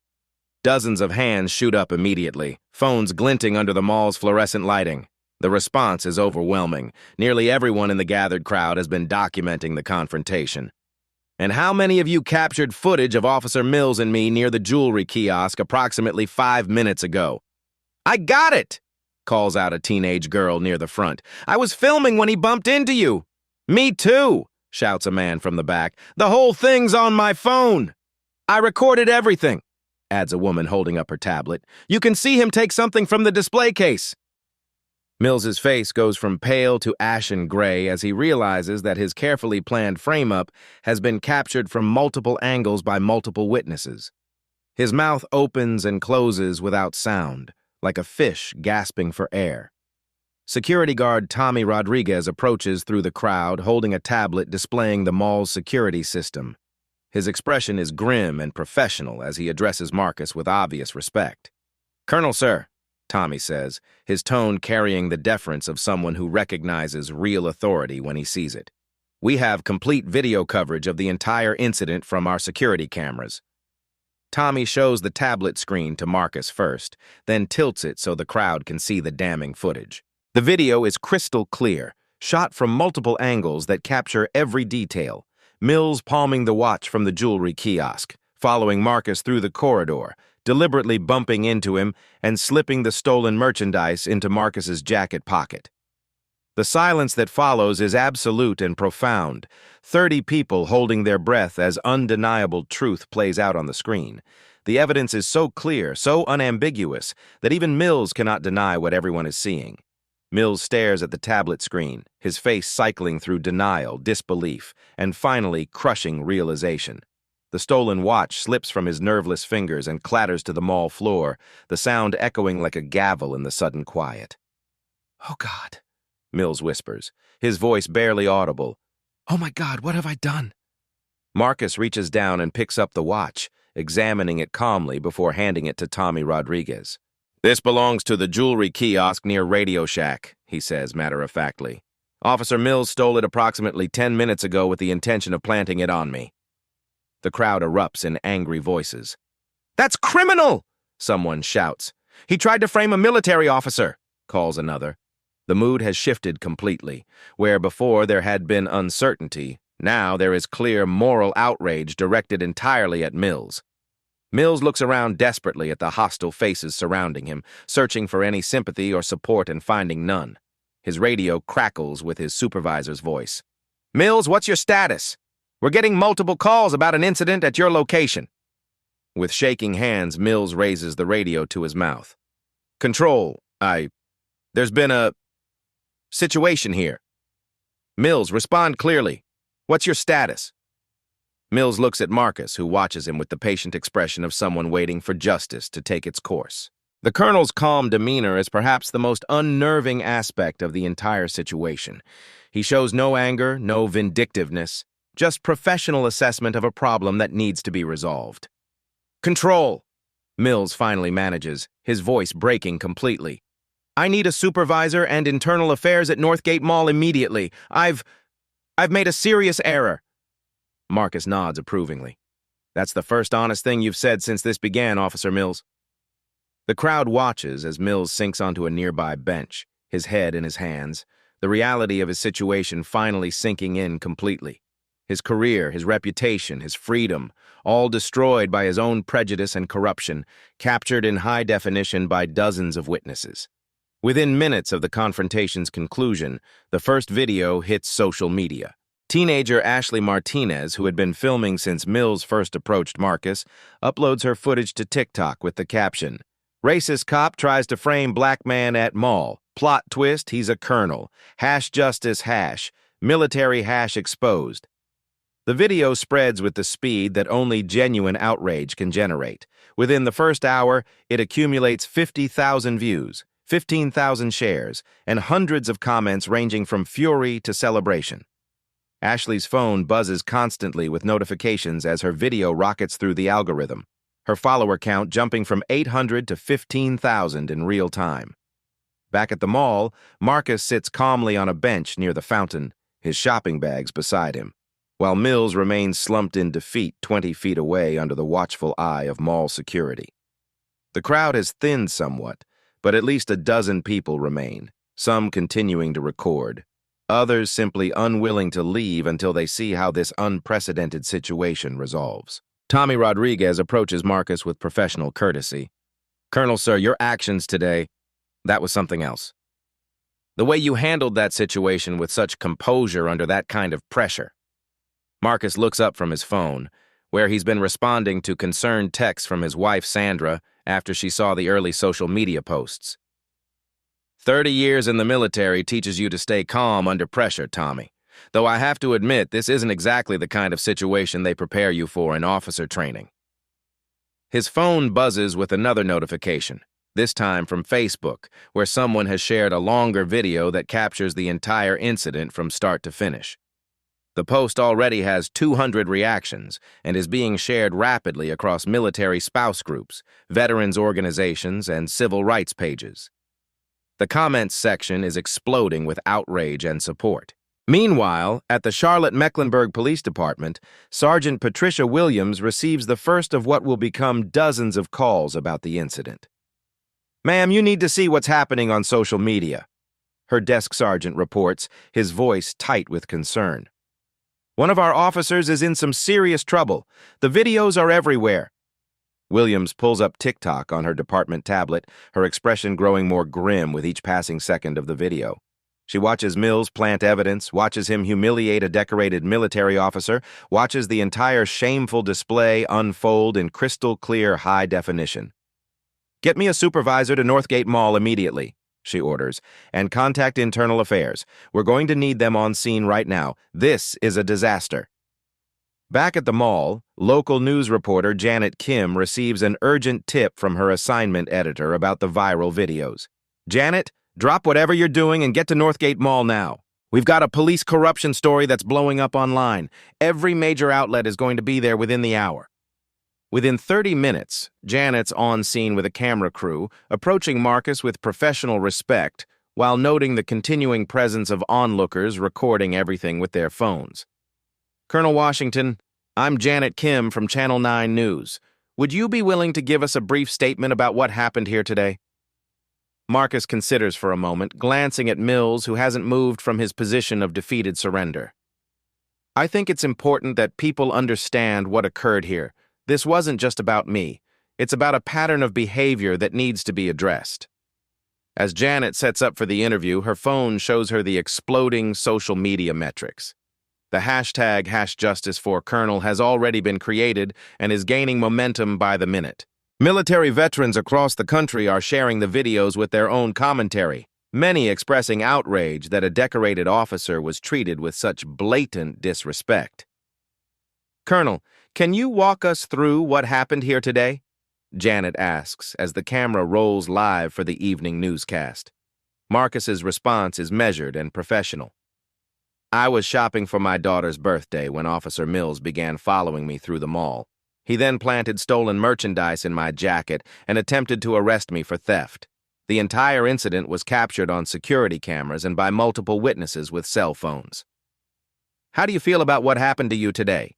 Speaker 1: Dozens of hands shoot up immediately, phones glinting under the mall's fluorescent lighting. The response is overwhelming. Nearly everyone in the gathered crowd has been documenting the confrontation. And how many of you captured footage of Officer Mills and me near the jewelry kiosk approximately 5 minutes ago? I got it! Calls out a teenage girl near the front. I was filming when he bumped into you. Me too, shouts a man from the back. The whole thing's on my phone. I recorded everything, adds a woman holding up her tablet. You can see him take something from the display case. Mills's face goes from pale to ashen gray as he realizes that his carefully planned frame-up has been captured from multiple angles by multiple witnesses. His mouth opens and closes without sound, like a fish gasping for air. Security guard Tommy Rodriguez approaches through the crowd, holding a tablet displaying the mall's security system. His expression is grim and professional as he addresses Marcus with obvious respect. Colonel, sir, Tommy says, his tone carrying the deference of someone who recognizes real authority when he sees it. We have complete video coverage of the entire incident from our security cameras. Tommy shows the tablet screen to Marcus first, then tilts it so the crowd can see the damning footage. The video is crystal clear, shot from multiple angles that capture every detail. Mills palming the watch from the jewelry kiosk, following Marcus through the corridor, deliberately bumping into him and slipping the stolen merchandise into Marcus's jacket pocket. The silence that follows is absolute and profound, 30 people holding their breath as undeniable truth plays out on the screen. The evidence is so clear, so unambiguous, that even Mills cannot deny what everyone is seeing. Mills stares at the tablet screen, his face cycling through denial, disbelief, and finally crushing realization. The stolen watch slips from his nerveless fingers and clatters to the mall floor, the sound echoing like a gavel in the sudden quiet. "Oh, God," Mills whispers, his voice barely audible. "Oh my God, what have I done?" Marcus reaches down and picks up the watch, examining it calmly before handing it to Tommy Rodriguez. "This belongs to the jewelry kiosk near Radio Shack," he says matter-of-factly. "Officer Mills stole it approximately 10 minutes ago with the intention of planting it on me." The crowd erupts in angry voices. "That's criminal!" someone shouts. "He tried to frame a military officer," calls another. The mood has shifted completely. Where before there had been uncertainty, now there is clear moral outrage directed entirely at Mills. Mills looks around desperately at the hostile faces surrounding him, searching for any sympathy or support and finding none. His radio crackles with his supervisor's voice. "Mills, what's your status? We're getting multiple calls about an incident at your location." With shaking hands, Mills raises the radio to his mouth. "Control, there's been a situation here." "Mills, respond clearly. What's your status?" Mills looks at Marcus, who watches him with the patient expression of someone waiting for justice to take its course. The colonel's calm demeanor is perhaps the most unnerving aspect of the entire situation. He shows no anger, no vindictiveness, just professional assessment of a problem that needs to be resolved. "Control," Mills finally manages, his voice breaking completely. "I need a supervisor and internal affairs at Northgate Mall immediately. I've made a serious error." Marcus nods approvingly. "That's the first honest thing you've said since this began, Officer Mills." The crowd watches as Mills sinks onto a nearby bench, his head in his hands, the reality of his situation finally sinking in completely. His career, his reputation, his freedom, all destroyed by his own prejudice and corruption, captured in high definition by dozens of witnesses. Within minutes of the confrontation's conclusion, the first video hits social media. Teenager Ashley Martinez, who had been filming since Mills first approached Marcus, uploads her footage to TikTok with the caption, "Racist cop tries to frame black man at mall. Plot twist, he's a colonel. Hash justice hash. Military hash exposed." The video spreads with the speed that only genuine outrage can generate. Within the first hour, it accumulates 50,000 views, 15,000 shares, and hundreds of comments ranging from fury to celebration. Ashley's phone buzzes constantly with notifications as her video rockets through the algorithm, her follower count jumping from 800 to 15,000 in real time. Back at the mall, Marcus sits calmly on a bench near the fountain, his shopping bags beside him, while Mills remains slumped in defeat 20 feet away under the watchful eye of mall security. The crowd has thinned somewhat, but at least a dozen people remain, some continuing to record, others simply unwilling to leave until they see how this unprecedented situation resolves. Tommy Rodriguez approaches Marcus with professional courtesy. "Colonel, sir, your actions today, that was something else. The way you handled that situation with such composure under that kind of pressure." Marcus looks up from his phone, where he's been responding to concerned texts from his wife, Sandra, after she saw the early social media posts. 30 years in the military teaches you to stay calm under pressure, Tommy. Though I have to admit, this isn't exactly the kind of situation they prepare you for in officer training." His phone buzzes with another notification, this time from Facebook, where someone has shared a longer video that captures the entire incident from start to finish. The post already has 200 reactions and is being shared rapidly across military spouse groups, veterans organizations, and civil rights pages. The comments section is exploding with outrage and support. Meanwhile, at the Charlotte-Mecklenburg Police Department, Sergeant Patricia Williams receives the first of what will become dozens of calls about the incident. "Ma'am, you need to see what's happening on social media," her desk sergeant reports, his voice tight with concern. "One of our officers is in some serious trouble. The videos are everywhere." Williams pulls up TikTok on her department tablet, her expression growing more grim with each passing second of the video. She watches Mills plant evidence, watches him humiliate a decorated military officer, watches the entire shameful display unfold in crystal-clear high definition. "Get me a supervisor to Northgate Mall immediately," she orders, "and contact Internal Affairs. We're going to need them on scene right now. This is a disaster." Back at the mall, local news reporter Janet Kim receives an urgent tip from her assignment editor about the viral videos. "Janet, drop whatever you're doing and get to Northgate Mall now. We've got a police corruption story that's blowing up online. Every major outlet is going to be there within the hour." Within 30 minutes, Janet's on scene with a camera crew, approaching Marcus with professional respect, while noting the continuing presence of onlookers recording everything with their phones. "Colonel Washington, I'm Janet Kim from Channel 9 News. Would you be willing to give us a brief statement about what happened here today?" Marcus considers for a moment, glancing at Mills, who hasn't moved from his position of defeated surrender. "I think it's important that people understand what occurred here. This wasn't just about me. It's about a pattern of behavior that needs to be addressed." As Janet sets up for the interview, her phone shows her the exploding social media metrics. The hashtag #JusticeForColonel has already been created and is gaining momentum by the minute. Military veterans across the country are sharing the videos with their own commentary, many expressing outrage that a decorated officer was treated with such blatant disrespect. "Colonel, can you walk us through what happened here today?" Janet asks as the camera rolls live for the evening newscast. Marcus's response is measured and professional. "I was shopping for my daughter's birthday when Officer Mills began following me through the mall. He then planted stolen merchandise in my jacket and attempted to arrest me for theft. The entire incident was captured on security cameras and by multiple witnesses with cell phones." "How do you feel about what happened to you today?"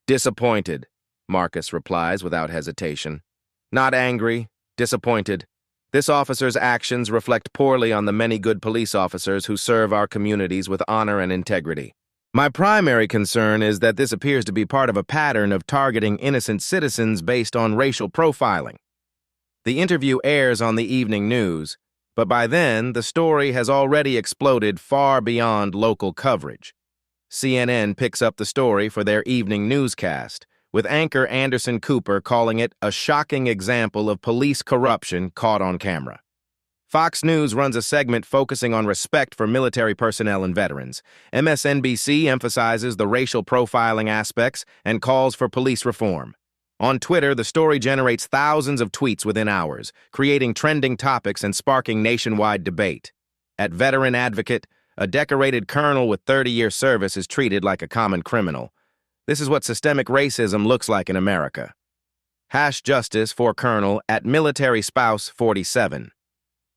Speaker 1: "Disappointed," Marcus replies without hesitation. "Not angry, disappointed. This officer's actions reflect poorly on the many good police officers who serve our communities with honor and integrity. My primary concern is that this appears to be part of a pattern of targeting innocent citizens based on racial profiling." The interview airs on the evening news, but by then, the story has already exploded far beyond local coverage. CNN picks up the story for their evening newscast, with anchor Anderson Cooper calling it a shocking example of police corruption caught on camera. Fox News runs a segment focusing on respect for military personnel and veterans. MSNBC emphasizes the racial profiling aspects and calls for police reform. On Twitter, the story generates thousands of tweets within hours, creating trending topics and sparking nationwide debate. At Veteran Advocate, a decorated colonel with 30-year service is treated like a common criminal. This is what systemic racism looks like in America. #JusticeForColonel at Military Spouse 47.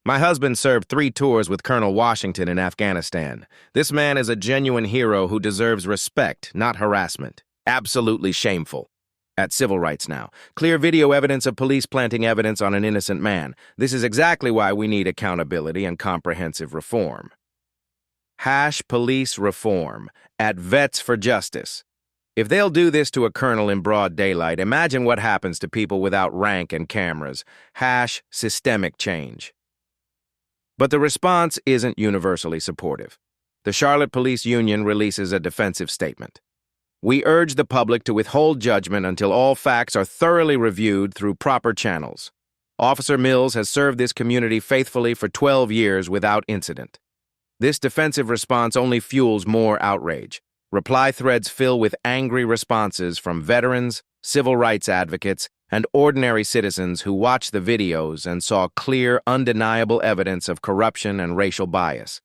Speaker 1: My husband served 3 tours with Colonel Washington in Afghanistan. This man is a genuine hero who deserves respect, not harassment. Absolutely shameful. At Civil Rights Now, clear video evidence of police planting evidence on an innocent man. This is exactly why we need accountability and comprehensive reform. #Police Reform at Vets for Justice. If they'll do this to a colonel in broad daylight, imagine what happens to people without rank and cameras. #Systemic Change. But the response isn't universally supportive. The Charlotte Police Union releases a defensive statement. "We urge the public to withhold judgment until all facts are thoroughly reviewed through proper channels. Officer Mills has served this community faithfully for 12 years without incident." This defensive response only fuels more outrage. Reply threads fill with angry responses from veterans, civil rights advocates, and ordinary citizens who watched the videos and saw clear, undeniable evidence of corruption and racial bias.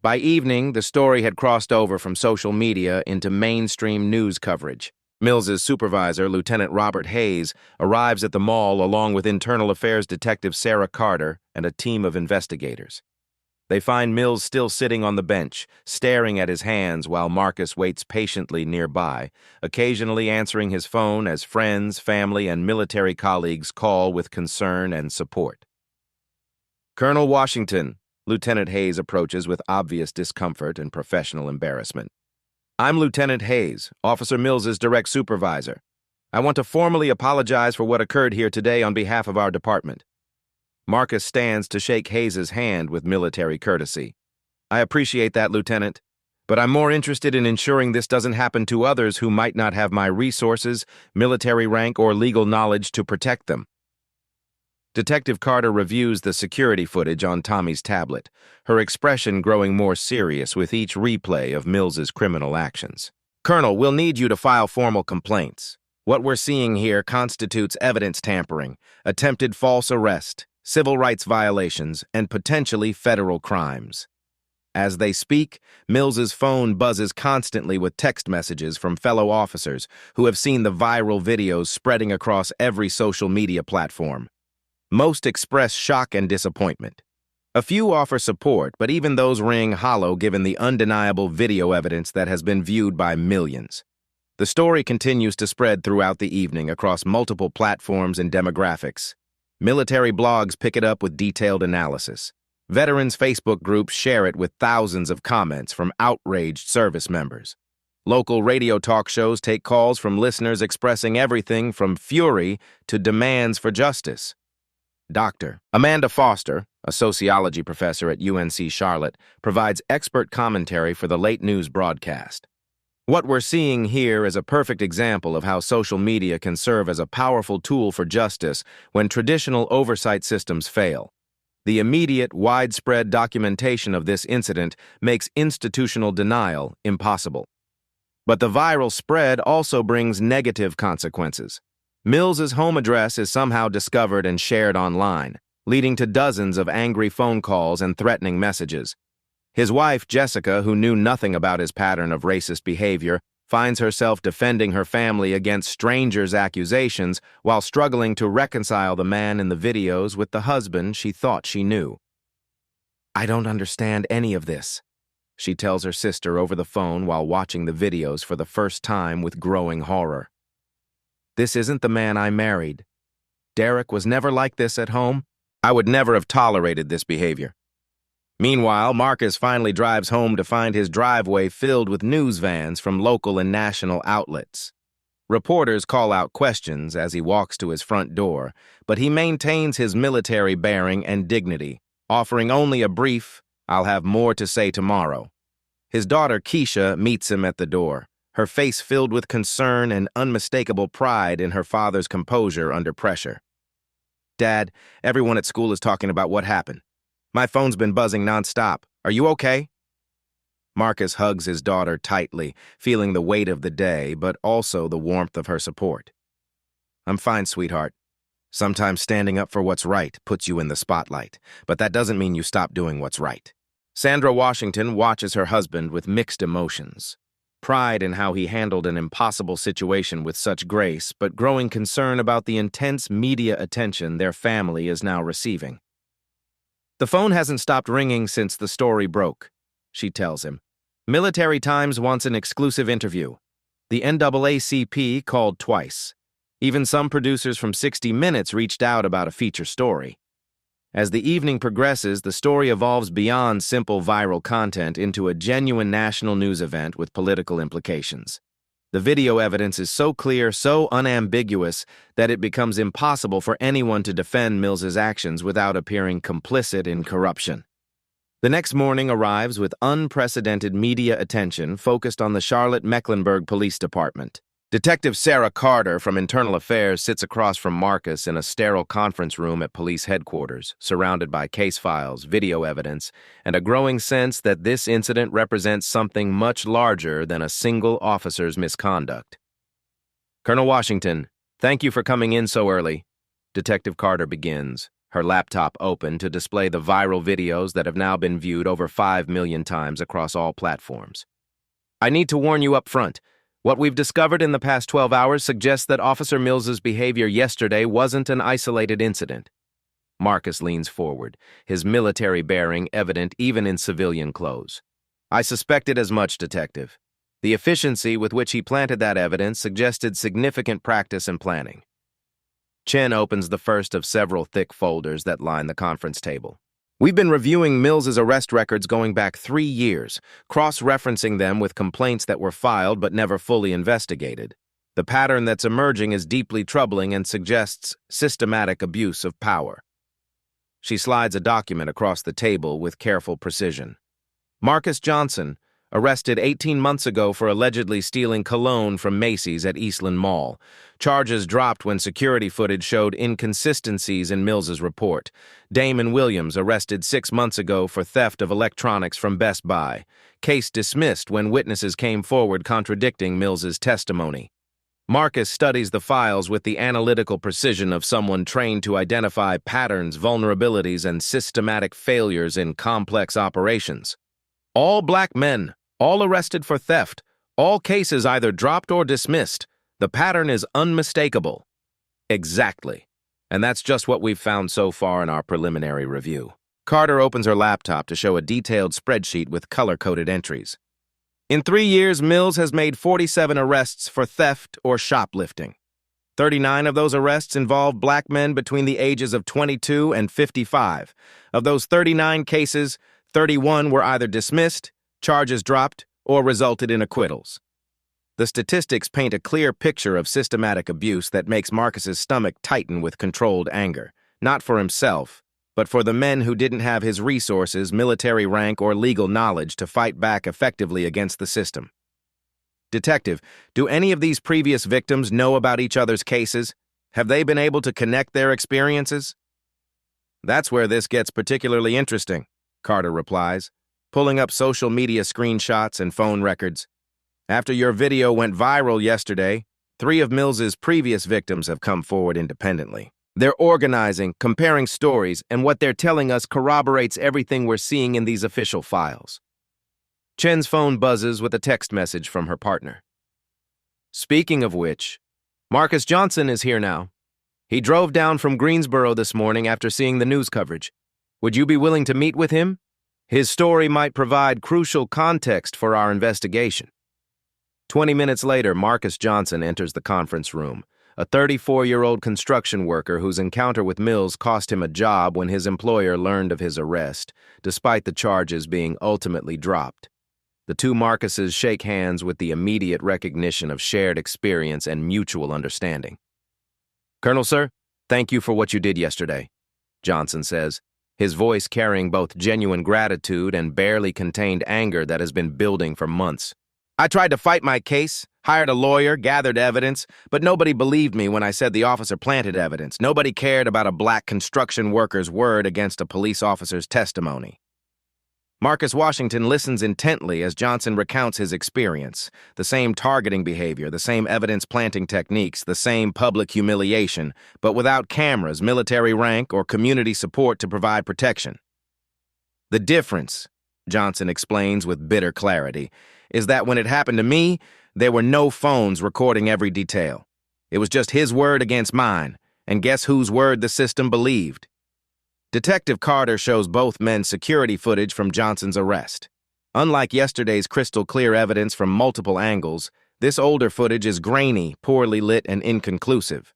Speaker 1: By evening, the story had crossed over from social media into mainstream news coverage. Mills's supervisor, Lieutenant Robert Hayes, arrives at the mall along with Internal Affairs Detective Sarah Carter and a team of investigators. They find Mills still sitting on the bench, staring at his hands while Marcus waits patiently nearby, occasionally answering his phone as friends, family, and military colleagues call with concern and support. "Colonel Washington," Lieutenant Hayes approaches with obvious discomfort and professional embarrassment. "I'm Lieutenant Hayes, Officer Mills's direct supervisor. I want to formally apologize for what occurred here today on behalf of our department." Marcus stands to shake Hayes's hand with military courtesy. "I appreciate that, Lieutenant, but I'm more interested in ensuring this doesn't happen to others who might not have my resources, military rank, or legal knowledge to protect them." Detective Carter reviews the security footage on Tommy's tablet, her expression growing more serious with each replay of Mills's criminal actions. "Colonel, we'll need you to file formal complaints. What we're seeing here constitutes evidence tampering, attempted false arrest, civil rights violations, and potentially federal crimes." As they speak, Mills's phone buzzes constantly with text messages from fellow officers who have seen the viral videos spreading across every social media platform. Most express shock and disappointment. A few offer support, but even those ring hollow given the undeniable video evidence that has been viewed by millions. The story continues to spread throughout the evening across multiple platforms and demographics. Military blogs pick it up with detailed analysis. Veterans' Facebook groups share it with thousands of comments from outraged service members. Local radio talk shows take calls from listeners expressing everything from fury to demands for justice. Dr. Amanda Foster, a sociology professor at UNC Charlotte, provides expert commentary for the late news broadcast. "What we're seeing here is a perfect example of how social media can serve as a powerful tool for justice when traditional oversight systems fail. The immediate, widespread documentation of this incident makes institutional denial impossible. But the viral spread also brings negative consequences. Mills's home address is somehow discovered and shared online, leading to dozens of angry phone calls and threatening messages. His wife, Jessica, who knew nothing about his pattern of racist behavior, finds herself defending her family against strangers' accusations while struggling to reconcile the man in the videos with the husband she thought she knew. "I don't understand any of this," she tells her sister over the phone while watching the videos for the first time with growing horror. "This isn't the man I married. Derek was never like this at home. I would never have tolerated this behavior." Meanwhile, Marcus finally drives home to find his driveway filled with news vans from local and national outlets. Reporters call out questions as he walks to his front door, but he maintains his military bearing and dignity, offering only a brief, "I'll have more to say tomorrow." His daughter, Keisha, meets him at the door, her face filled with concern and unmistakable pride in her father's composure under pressure. "Dad, everyone at school is talking about what happened. My phone's been buzzing nonstop. Are you okay?" Marcus hugs his daughter tightly, feeling the weight of the day, but also the warmth of her support. "I'm fine, sweetheart. Sometimes standing up for what's right puts you in the spotlight, but that doesn't mean you stop doing what's right." Sandra Washington watches her husband with mixed emotions. Pride in how he handled an impossible situation with such grace, but growing concern about the intense media attention their family is now receiving. "The phone hasn't stopped ringing since the story broke," she tells him. "Military Times wants an exclusive interview. The NAACP called twice. Even some producers from 60 Minutes reached out about a feature story." As the evening progresses, the story evolves beyond simple viral content into a genuine national news event with political implications. The video evidence is so clear, so unambiguous, that it becomes impossible for anyone to defend Mills's actions without appearing complicit in corruption. The next morning arrives with unprecedented media attention focused on the Charlotte-Mecklenburg Police Department. Detective Sarah Carter from Internal Affairs sits across from Marcus in a sterile conference room at police headquarters, surrounded by case files, video evidence, and a growing sense that this incident represents something much larger than a single officer's misconduct. "Colonel Washington, thank you for coming in so early," Detective Carter begins, her laptop open to display the viral videos that have now been viewed over 5 million times across all platforms. "I need to warn you up front. What we've discovered in the past 12 hours suggests that Officer Mills's behavior yesterday wasn't an isolated incident. Marcus leans forward, his military bearing evident even in civilian clothes. I suspected as much, Detective. The efficiency with which he planted that evidence suggested significant practice and planning. Chen opens the first of several thick folders that line the conference table. We've been reviewing Mills's arrest records going back 3 years, cross-referencing them with complaints that were filed but never fully investigated. The pattern that's emerging is deeply troubling and suggests systematic abuse of power. She slides a document across the table with careful precision. Marcus Johnson, arrested 18 months ago for allegedly stealing cologne from Macy's at Eastland Mall. Charges dropped when security footage showed inconsistencies in Mills's report. Damon Williams, arrested 6 months ago for theft of electronics from Best Buy. Case dismissed when witnesses came forward contradicting Mills's testimony. Marcus studies the files with the analytical precision of someone trained to identify patterns, vulnerabilities, and systematic failures in complex operations. All black men, all arrested for theft, all cases either dropped or dismissed. The pattern is unmistakable. Exactly. And that's just what we've found so far in our preliminary review. Carter opens her laptop to show a detailed spreadsheet with color-coded entries. In 3 years, Mills has made 47 arrests for theft or shoplifting. 39 of those arrests involved black men between the ages of 22 and 55. Of those 39 cases, 31 were either dismissed, charges dropped, or resulted in acquittals. The statistics paint a clear picture of systematic abuse that makes Marcus's stomach tighten with controlled anger, not for himself, but for the men who didn't have his resources, military rank, or legal knowledge to fight back effectively against the system. Detective, do any of these previous victims know about each other's cases? Have they been able to connect their experiences? That's where this gets particularly interesting, Carter replies, pulling up social media screenshots and phone records. After your video went viral yesterday, 3 of Mills's previous victims have come forward independently. They're organizing, comparing stories, and what they're telling us corroborates everything we're seeing in these official files. Chen's phone buzzes with a text message from her partner. Speaking of which, Marcus Johnson is here now. He drove down from Greensboro this morning after seeing the news coverage. Would you be willing to meet with him? His story might provide crucial context for our investigation. 20 minutes later, Marcus Johnson enters the conference room, a 34-year-old construction worker whose encounter with Mills cost him a job when his employer learned of his arrest, despite the charges being ultimately dropped. The two Marcuses shake hands with the immediate recognition of shared experience and mutual understanding. "Colonel, sir, thank you for what you did yesterday," Johnson says, his voice carrying both genuine gratitude and barely contained anger that has been building for months. "I tried to fight my case, hired a lawyer, gathered evidence, but nobody believed me when I said the officer planted evidence. Nobody cared about a black construction worker's word against a police officer's testimony." Marcus Washington listens intently as Johnson recounts his experience. The same targeting behavior, the same evidence-planting techniques, the same public humiliation, but without cameras, military rank, or community support to provide protection. "The difference," Johnson explains with bitter clarity, "is that when it happened to me, there were no phones recording every detail. It was just his word against mine, and guess whose word the system believed?" Detective Carter shows both men's security footage from Johnson's arrest. Unlike yesterday's crystal-clear evidence from multiple angles, this older footage is grainy, poorly lit, and inconclusive.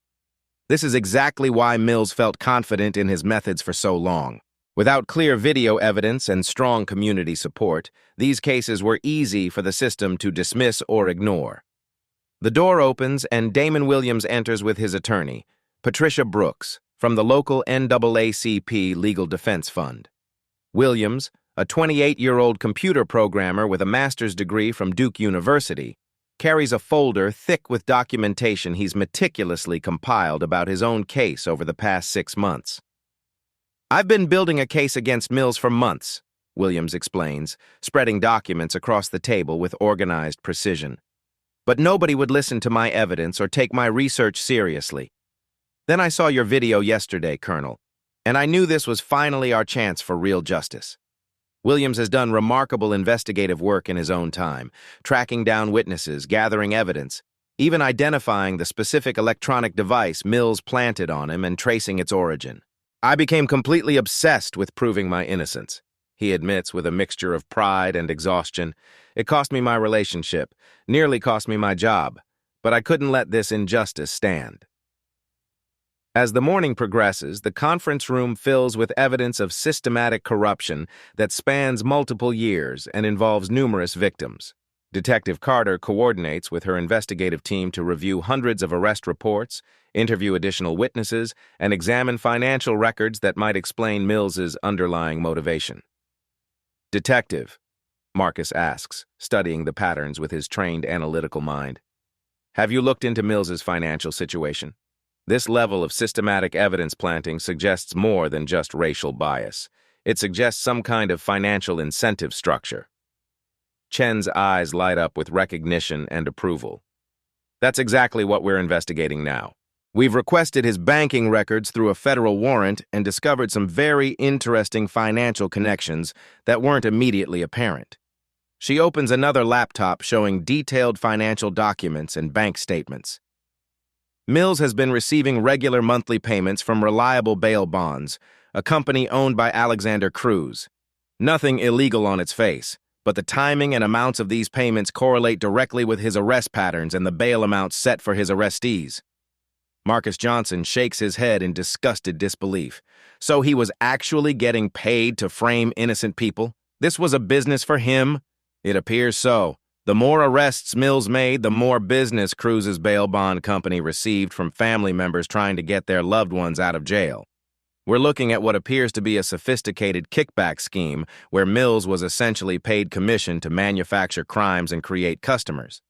Speaker 1: This is exactly why Mills felt confident in his methods for so long. Without clear video evidence and strong community support, these cases were easy for the system to dismiss or ignore. The door opens and Damon Williams enters with his attorney, Patricia Brooks, from the local NAACP Legal Defense Fund. Williams, a 28-year-old computer programmer with a master's degree from Duke University, carries a folder thick with documentation he's meticulously compiled about his own case over the past 6 months. "I've been building a case against Mills for months," Williams explains, spreading documents across the table with organized precision. "But nobody would listen to my evidence or take my research seriously. Then I saw your video yesterday, Colonel, and I knew this was finally our chance for real justice." Williams has done remarkable investigative work in his own time, tracking down witnesses, gathering evidence, even identifying the specific electronic device Mills planted on him and tracing its origin. I became completely obsessed with proving my innocence, he admits with a mixture of pride and exhaustion. It cost me my relationship, nearly cost me my job, but I couldn't let this injustice stand. As the morning progresses, the conference room fills with evidence of systematic corruption that spans multiple years and involves numerous victims. Detective Carter coordinates with her investigative team to review hundreds of arrest reports, interview additional witnesses, and examine financial records that might explain Mills's underlying motivation. Detective, Marcus asks, studying the patterns with his trained analytical mind. Have you looked into Mills's financial situation? This level of systematic evidence planting suggests more than just racial bias. It suggests some kind of financial incentive structure. Chen's eyes light up with recognition and approval. That's exactly what we're investigating now. We've requested his banking records through a federal warrant and discovered some very interesting financial connections that weren't immediately apparent. She opens another laptop showing detailed financial documents and bank statements. Mills has been receiving regular monthly payments from Reliable Bail Bonds, a company owned by Alexander Cruz. Nothing illegal on its face, but the timing and amounts of these payments correlate directly with his arrest patterns and the bail amounts set for his arrestees. Marcus Johnson shakes his head in disgusted disbelief. So he was actually getting paid to frame innocent people? This was a business for him? It appears so. The more arrests Mills made, the more business Cruz's bail bond company received from family members trying to get their loved ones out of jail. We're looking at what appears to be a sophisticated kickback scheme where Mills was essentially paid commission to manufacture crimes and create customers.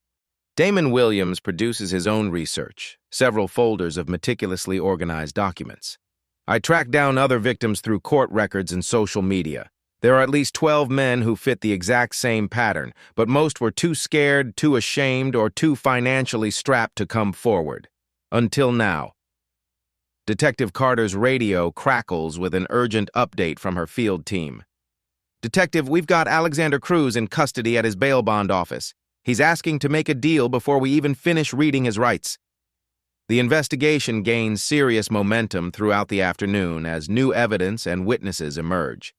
Speaker 1: Damon Williams produces his own research, several folders of meticulously organized documents. I tracked down other victims through court records and social media. There are at least 12 men who fit the exact same pattern, but most were too scared, too ashamed, or too financially strapped to come forward. Until now. Detective Carter's radio crackles with an urgent update from her field team. Detective, we've got Alexander Cruz in custody at his bail bond office. He's asking to make a deal before we even finish reading his rights. The investigation gains serious momentum throughout the afternoon as new evidence and witnesses emerge.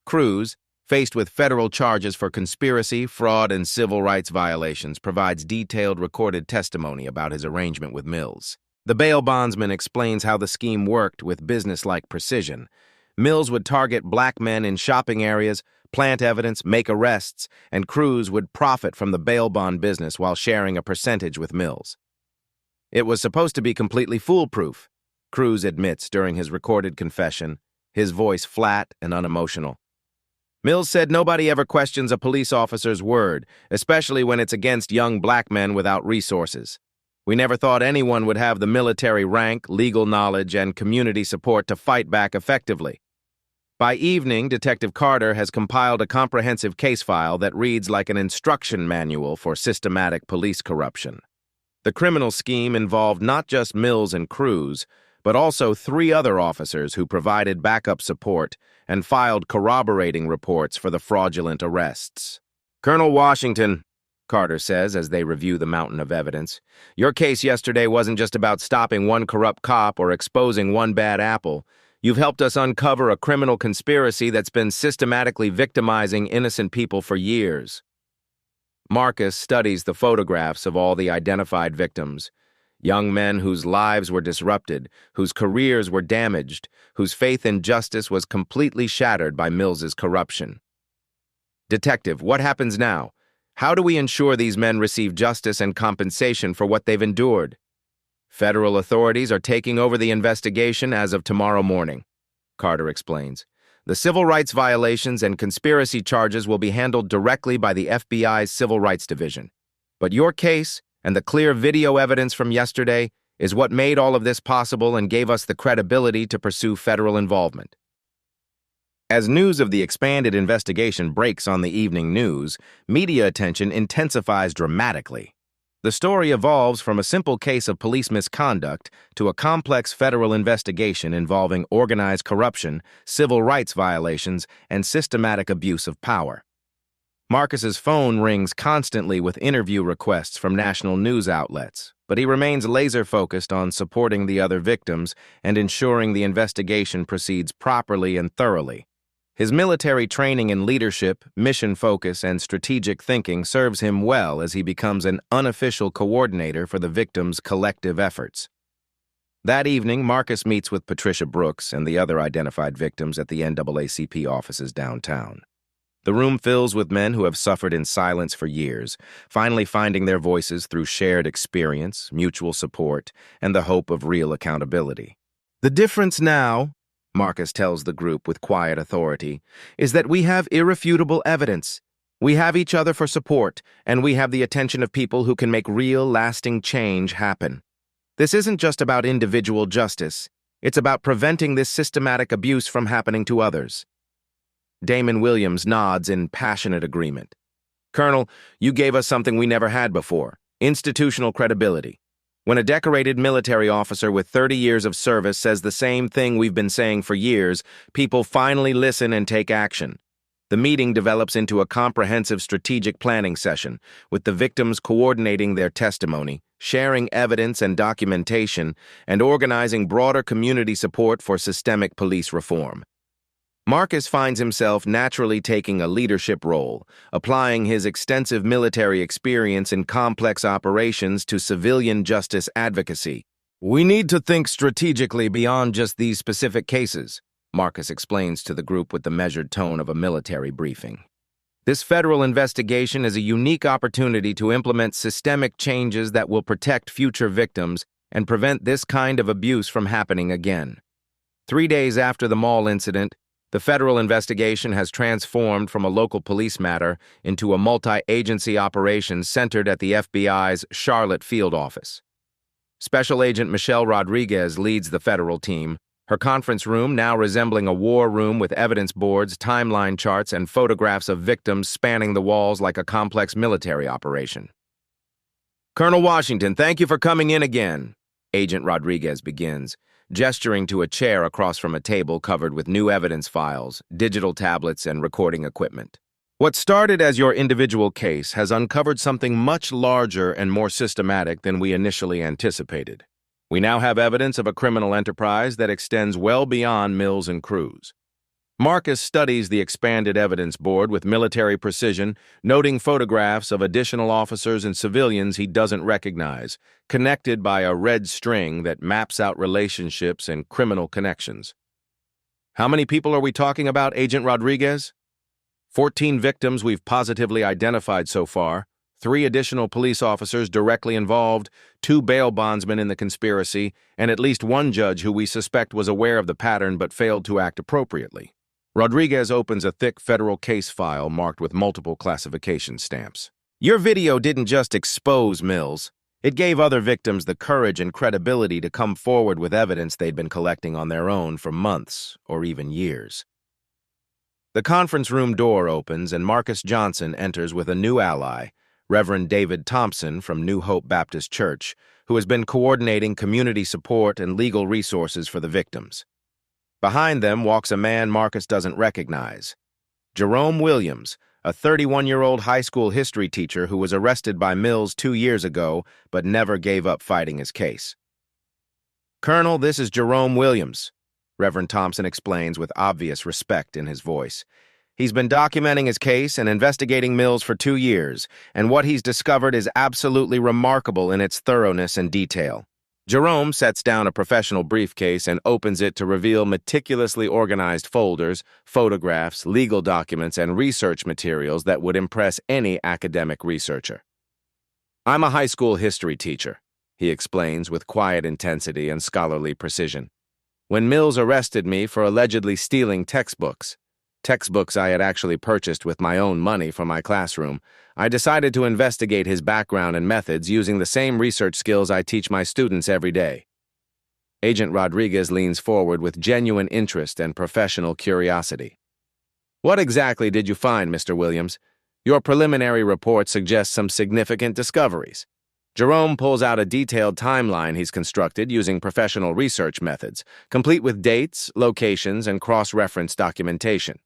Speaker 1: Cruz, faced with federal charges for conspiracy, fraud, and civil rights violations, provides detailed recorded testimony about his arrangement with Mills. The bail bondsman explains how the scheme worked with business-like precision. Mills would target black men in shopping areas, plant evidence, make arrests, and Cruz would profit from the bail bond business while sharing a percentage with Mills. It was supposed to be completely foolproof, Cruz admits during his recorded confession, his voice flat and unemotional. Mills said nobody ever questions a police officer's word, especially when it's against young black men without resources. We never thought anyone would have the military rank, legal knowledge, and community support to fight back effectively. By evening, Detective Carter has compiled a comprehensive case file that reads like an instruction manual for systematic police corruption. The criminal scheme involved not just Mills and Cruz, but also 3 other officers who provided backup support and filed corroborating reports for the fraudulent arrests. Colonel Washington, Carter says as they review the mountain of evidence, your case yesterday wasn't just about stopping one corrupt cop or exposing one bad apple. You've helped us uncover a criminal conspiracy that's been systematically victimizing innocent people for years. Marcus studies the photographs of all the identified victims. Young men whose lives were disrupted, whose careers were damaged, whose faith in justice was completely shattered by Mills's corruption. Detective, what happens now? How do we ensure these men receive justice and compensation for what they've endured? Federal authorities are taking over the investigation as of tomorrow morning, Carter explains. The civil rights violations and conspiracy charges will be handled directly by the FBI's Civil Rights Division. But your case and the clear video evidence from yesterday is what made all of this possible and gave us the credibility to pursue federal involvement. As news of the expanded investigation breaks on the evening news, media attention intensifies dramatically. The story evolves from a simple case of police misconduct to a complex federal investigation involving organized corruption, civil rights violations, and systematic abuse of power. Marcus's phone rings constantly with interview requests from national news outlets, but he remains laser-focused on supporting the other victims and ensuring the investigation proceeds properly and thoroughly. His military training in leadership, mission focus, and strategic thinking serves him well as he becomes an unofficial coordinator for the victims' collective efforts. That evening, Marcus meets with Patricia Brooks and the other identified victims at the NAACP offices downtown. The room fills with men who have suffered in silence for years, finally finding their voices through shared experience, mutual support, and the hope of real accountability. The difference now, Marcus tells the group with quiet authority, is that we have irrefutable evidence. We have each other for support, and we have the attention of people who can make real, lasting change happen. This isn't just about individual justice. It's about preventing this systematic abuse from happening to others. Damon Williams nods in passionate agreement. Colonel, you gave us something we never had before, institutional credibility. When a decorated military officer with 30 years of service says the same thing we've been saying for years, people finally listen and take action. The meeting develops into a comprehensive strategic planning session, with the victims coordinating their testimony, sharing evidence and documentation, and organizing broader community support for systemic police reform. Marcus finds himself naturally taking a leadership role, applying his extensive military experience in complex operations to civilian justice advocacy. We need to think strategically beyond just these specific cases, Marcus explains to the group with the measured tone of a military briefing. This federal investigation is a unique opportunity to implement systemic changes that will protect future victims and prevent this kind of abuse from happening again. 3 days after the mall incident, the federal investigation has transformed from a local police matter into a multi-agency operation centered at the FBI's Charlotte field office. Special Agent Michelle Rodriguez leads the federal team, her conference room now resembling a war room with evidence boards, timeline charts, and photographs of victims spanning the walls like a complex military operation. Colonel Washington, thank you for coming in again, Agent Rodriguez begins, gesturing to a chair across from a table covered with new evidence files, digital tablets, and recording equipment. What started as your individual case has uncovered something much larger and more systematic than we initially anticipated. We now have evidence of a criminal enterprise that extends well beyond Mills and Cruz. Marcus studies the expanded evidence board with military precision, noting photographs of additional officers and civilians he doesn't recognize, connected by a red string that maps out relationships and criminal connections. How many people are we talking about, Agent Rodriguez? 14 victims we've positively identified so far, 3 additional police officers directly involved, 2 bail bondsmen in the conspiracy, and at least 1 judge who we suspect was aware of the pattern but failed to act appropriately. Rodriguez opens a thick federal case file marked with multiple classification stamps. Your video didn't just expose Mills. It gave other victims the courage and credibility to come forward with evidence they'd been collecting on their own for months or even years. The conference room door opens and Marcus Johnson enters with a new ally, Reverend David Thompson from New Hope Baptist Church, who has been coordinating community support and legal resources for the victims. Behind them walks a man Marcus doesn't recognize. Jerome Williams, a 31-year-old high school history teacher who was arrested by Mills 2 years ago but never gave up fighting his case. Colonel, this is Jerome Williams, Reverend Thompson explains with obvious respect in his voice. He's been documenting his case and investigating Mills for 2 years, and what he's discovered is absolutely remarkable in its thoroughness and detail. Jerome sets down a professional briefcase and opens it to reveal meticulously organized folders, photographs, legal documents, and research materials that would impress any academic researcher. I'm a high school history teacher, he explains with quiet intensity and scholarly precision. When Mills arrested me for allegedly stealing textbooks I had actually purchased with my own money for my classroom, I decided to investigate his background and methods using the same research skills I teach my students every day. Agent Rodriguez leans forward with genuine interest and professional curiosity. What exactly did you find, Mr. Williams? Your preliminary report suggests some significant discoveries. Jerome pulls out a detailed timeline he's constructed using professional research methods, complete with dates, locations, and cross-reference documentation.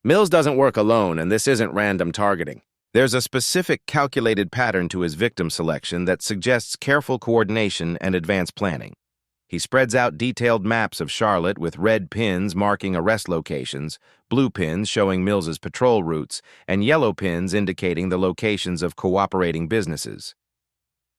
Speaker 1: Mills doesn't work alone, and this isn't random targeting. There's a specific calculated pattern to his victim selection that suggests careful coordination and advanced planning. He spreads out detailed maps of Charlotte with red pins marking arrest locations, blue pins showing Mills's patrol routes, and yellow pins indicating the locations of cooperating businesses.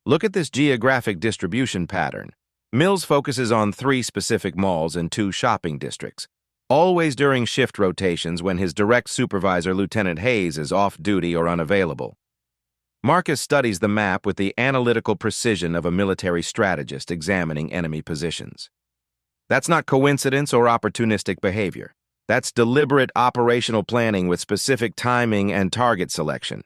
Speaker 1: Look at this geographic distribution pattern. Mills focuses on 3 specific malls and 2 shopping districts, always during shift rotations when his direct supervisor, Lieutenant Hayes, is off-duty or unavailable. Marcus studies the map with the analytical precision of a military strategist examining enemy positions. That's not coincidence or opportunistic behavior. That's deliberate operational planning with specific timing and target selection.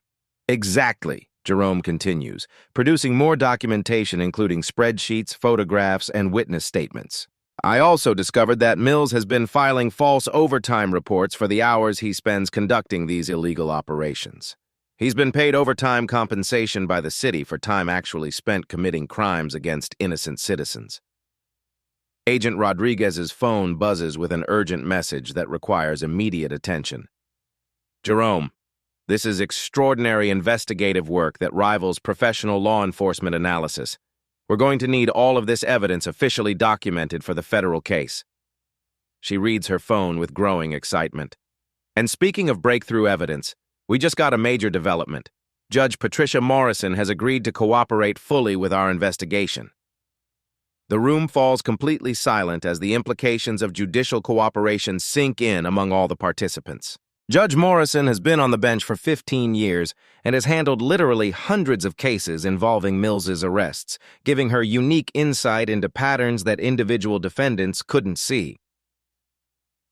Speaker 1: Exactly, Jerome continues, producing more documentation including spreadsheets, photographs, and witness statements. I also discovered that Mills has been filing false overtime reports for the hours he spends conducting these illegal operations. He's been paid overtime compensation by the city for time actually spent committing crimes against innocent citizens. Agent Rodriguez's phone buzzes with an urgent message that requires immediate attention. Jerome, this is extraordinary investigative work that rivals professional law enforcement analysis. We're going to need all of this evidence officially documented for the federal case. She reads her phone with growing excitement. And speaking of breakthrough evidence, we just got a major development. Judge Patricia Morrison has agreed to cooperate fully with our investigation. The room falls completely silent as the implications of judicial cooperation sink in among all the participants. Judge Morrison has been on the bench for 15 years and has handled literally hundreds of cases involving Mills's arrests, giving her unique insight into patterns that individual defendants couldn't see.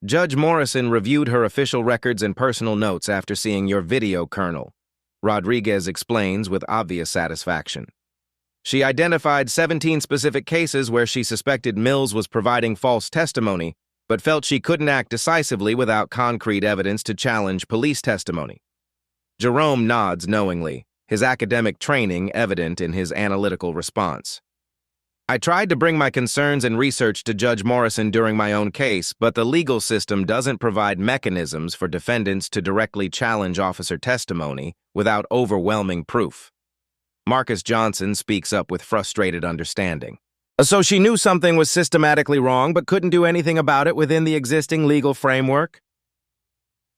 Speaker 1: Judge Morrison reviewed her official records and personal notes after seeing your video, Colonel, Rodriguez explains with obvious satisfaction. She identified 17 specific cases where she suspected Mills was providing false testimony, but felt she couldn't act decisively without concrete evidence to challenge police testimony. Jerome nods knowingly, his academic training evident in his analytical response. I tried to bring my concerns and research to Judge Morrison during my own case, but the legal system doesn't provide mechanisms for defendants to directly challenge officer testimony without overwhelming proof. Marcus Johnson speaks up with frustrated understanding. So she knew something was systematically wrong but couldn't do anything about it within the existing legal framework?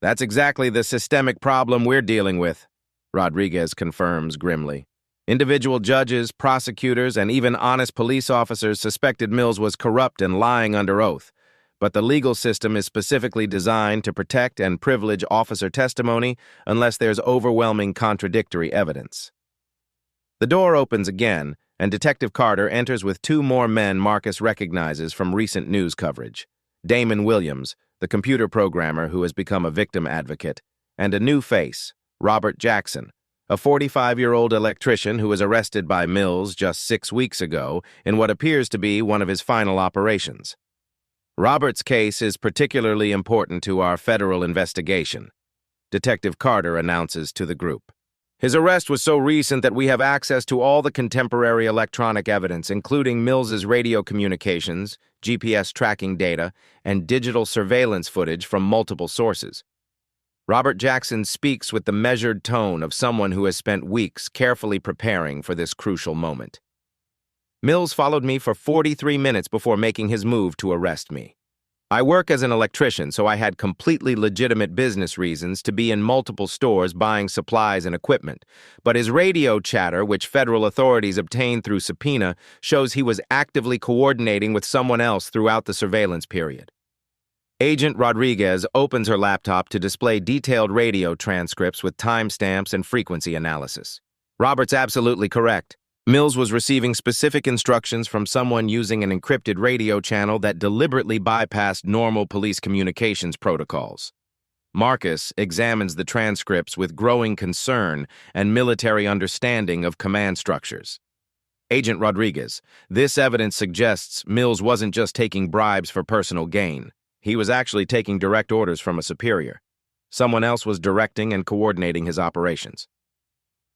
Speaker 1: That's exactly the systemic problem we're dealing with, Rodriguez confirms grimly. Individual judges, prosecutors, and even honest police officers suspected Mills was corrupt and lying under oath, but the legal system is specifically designed to protect and privilege officer testimony unless there's overwhelming contradictory evidence. The door opens again, and Detective Carter enters with 2 more men Marcus recognizes from recent news coverage. Damon Williams, the computer programmer who has become a victim advocate, and a new face, Robert Jackson, a 45-year-old electrician who was arrested by Mills just 6 weeks ago in what appears to be one of his final operations. Robert's case is particularly important to our federal investigation, Detective Carter announces to the group. His arrest was so recent that we have access to all the contemporary electronic evidence, including Mills's radio communications, GPS tracking data, and digital surveillance footage from multiple sources. Robert Jackson speaks with the measured tone of someone who has spent weeks carefully preparing for this crucial moment. Mills followed me for 43 minutes before making his move to arrest me. I work as an electrician, so I had completely legitimate business reasons to be in multiple stores buying supplies and equipment, but his radio chatter, which federal authorities obtained through subpoena, shows he was actively coordinating with someone else throughout the surveillance period. Agent Rodriguez opens her laptop to display detailed radio transcripts with timestamps and frequency analysis. Robert's absolutely correct. Mills was receiving specific instructions from someone using an encrypted radio channel that deliberately bypassed normal police communications protocols. Marcus examines the transcripts with growing concern and military understanding of command structures. Agent Rodriguez, this evidence suggests Mills wasn't just taking bribes for personal gain. He was actually taking direct orders from a superior. Someone else was directing and coordinating his operations.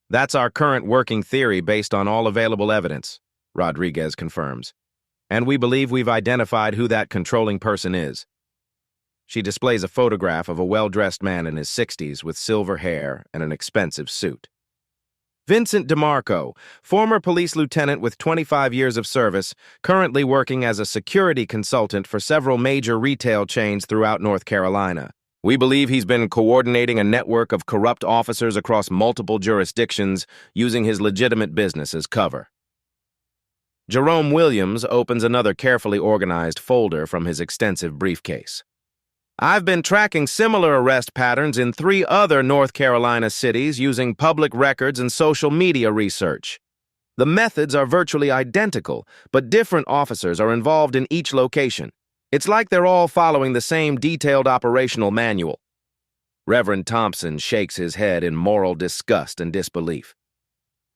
Speaker 1: That's our current working theory based on all available evidence, Rodriguez confirms. And we believe we've identified who that controlling person is. She displays a photograph of a well-dressed man in his 60s with silver hair and an expensive suit. Vincent DeMarco, former police lieutenant with 25 years of service, currently working as a security consultant for several major retail chains throughout North Carolina. We believe he's been coordinating a network of corrupt officers across multiple jurisdictions, using his legitimate business as cover. Jerome Williams opens another carefully organized folder from his extensive briefcase. I've been tracking similar arrest patterns in 3 other North Carolina cities using public records and social media research. The methods are virtually identical, but different officers are involved in each location. It's like they're all following the same detailed operational manual. Reverend Thompson shakes his head in moral disgust and disbelief.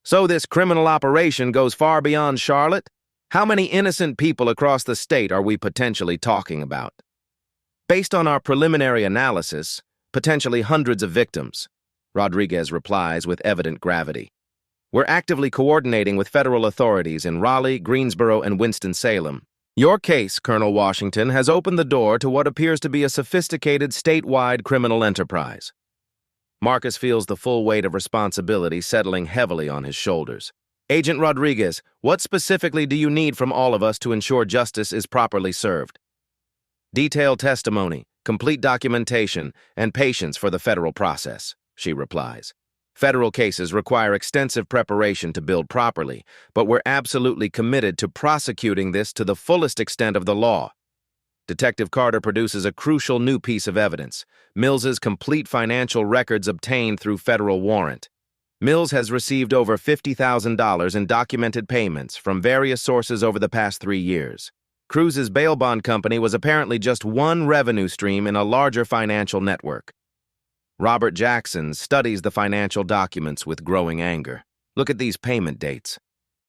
Speaker 1: So this criminal operation goes far beyond Charlotte? How many innocent people across the state are we potentially talking about? Based on our preliminary analysis, potentially hundreds of victims, Rodriguez replies with evident gravity. We're actively coordinating with federal authorities in Raleigh, Greensboro, and Winston-Salem. Your case, Colonel Washington, has opened the door to what appears to be a sophisticated statewide criminal enterprise. Marcus feels the full weight of responsibility settling heavily on his shoulders. Agent Rodriguez, what specifically do you need from all of us to ensure justice is properly served? Detailed testimony, complete documentation, and patience for the federal process, she replies. Federal cases require extensive preparation to build properly, but we're absolutely committed to prosecuting this to the fullest extent of the law. Detective Carter produces a crucial new piece of evidence, Mills's complete financial records obtained through federal warrant. Mills has received over $50,000 in documented payments from various sources over the past 3 years. Cruz's bail bond company was apparently just one revenue stream in a larger financial network. Robert Jackson studies the financial documents with growing anger. Look at these payment dates.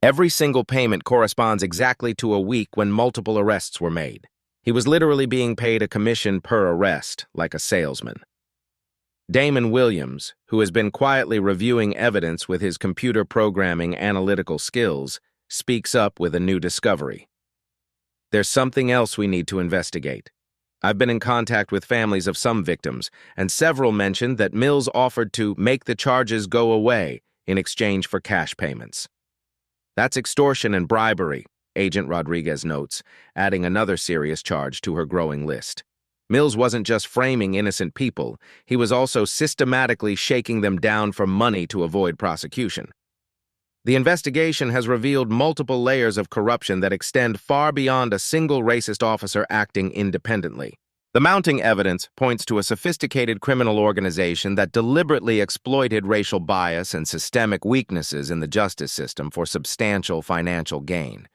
Speaker 1: Every single payment corresponds exactly to a week when multiple arrests were made. He was literally being paid a commission per arrest, like a salesman. Damon Williams, who has been quietly reviewing evidence with his computer programming analytical skills, speaks up with a new discovery. There's something else we need to investigate. I've been in contact with families of some victims, and several mentioned that Mills offered to make the charges go away in exchange for cash payments. That's extortion and bribery, Agent Rodriguez notes, adding another serious charge to her growing list. Mills wasn't just framing innocent people, he was also systematically shaking them down for money to avoid prosecution. The investigation has revealed multiple layers of corruption that extend far beyond a single racist officer acting independently. The mounting evidence points to a sophisticated criminal organization that deliberately exploited racial bias and systemic weaknesses in the justice system for substantial financial gain.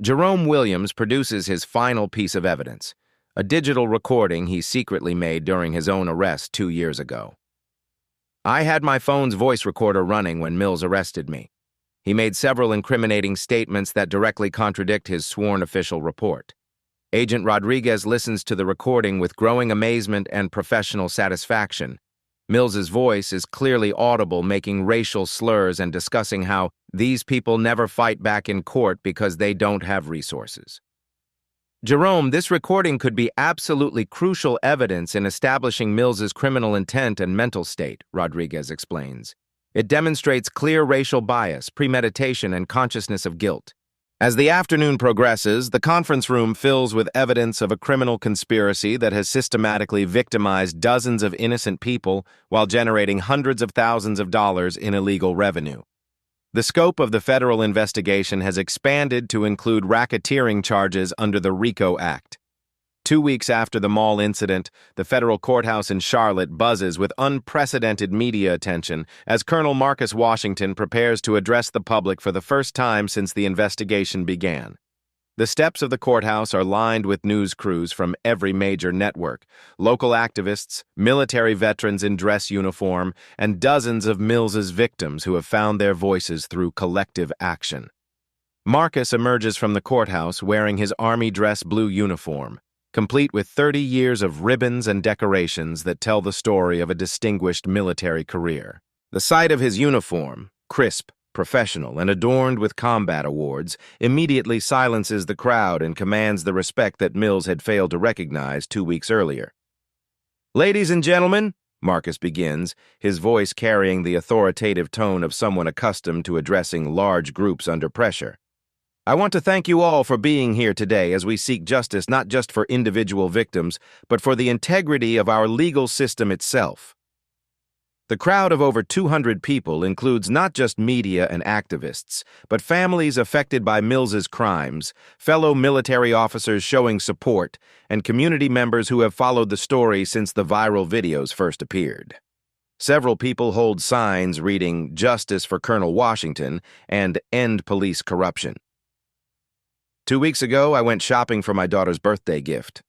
Speaker 1: Jerome Williams produces his final piece of evidence, a digital recording he secretly made during his own arrest 2 years ago. I had my phone's voice recorder running when Mills arrested me. He made several incriminating statements that directly contradict his sworn official report. Agent Rodriguez listens to the recording with growing amazement and professional satisfaction. Mills's voice is clearly audible, making racial slurs and discussing how these people never fight back in court because they don't have resources. Jerome, this recording could be absolutely crucial evidence in establishing Mills's criminal intent and mental state, Rodriguez explains. It demonstrates clear racial bias, premeditation, and consciousness of guilt. As the afternoon progresses, the conference room fills with evidence of a criminal conspiracy that has systematically victimized dozens of innocent people while generating hundreds of thousands of dollars in illegal revenue. The scope of the federal investigation has expanded to include racketeering charges under the RICO Act. 2 weeks after the mall incident, the federal courthouse in Charlotte buzzes with unprecedented media attention as Colonel Marcus Washington prepares to address the public for the first time since the investigation began. The steps of the courthouse are lined with news crews from every major network, local activists, military veterans in dress uniform, and dozens of Mills's victims who have found their voices through collective action. Marcus emerges from the courthouse wearing his army dress blue uniform, complete with 30 years of ribbons and decorations that tell the story of a distinguished military career. The sight of his uniform, crisp, professional, and adorned with combat awards, immediately silences the crowd and commands the respect that Mills had failed to recognize 2 weeks earlier. Ladies and gentlemen, Marcus begins, his voice carrying the authoritative tone of someone accustomed to addressing large groups under pressure. I want to thank you all for being here today as we seek justice not just for individual victims, but for the integrity of our legal system itself. The crowd of over 200 people includes not just media and activists, but families affected by Mills's crimes, fellow military officers showing support, and community members who have followed the story since the viral videos first appeared. Several people hold signs reading "Justice for Colonel Washington" and "End Police Corruption." 2 weeks ago, I went shopping for my daughter's birthday gift.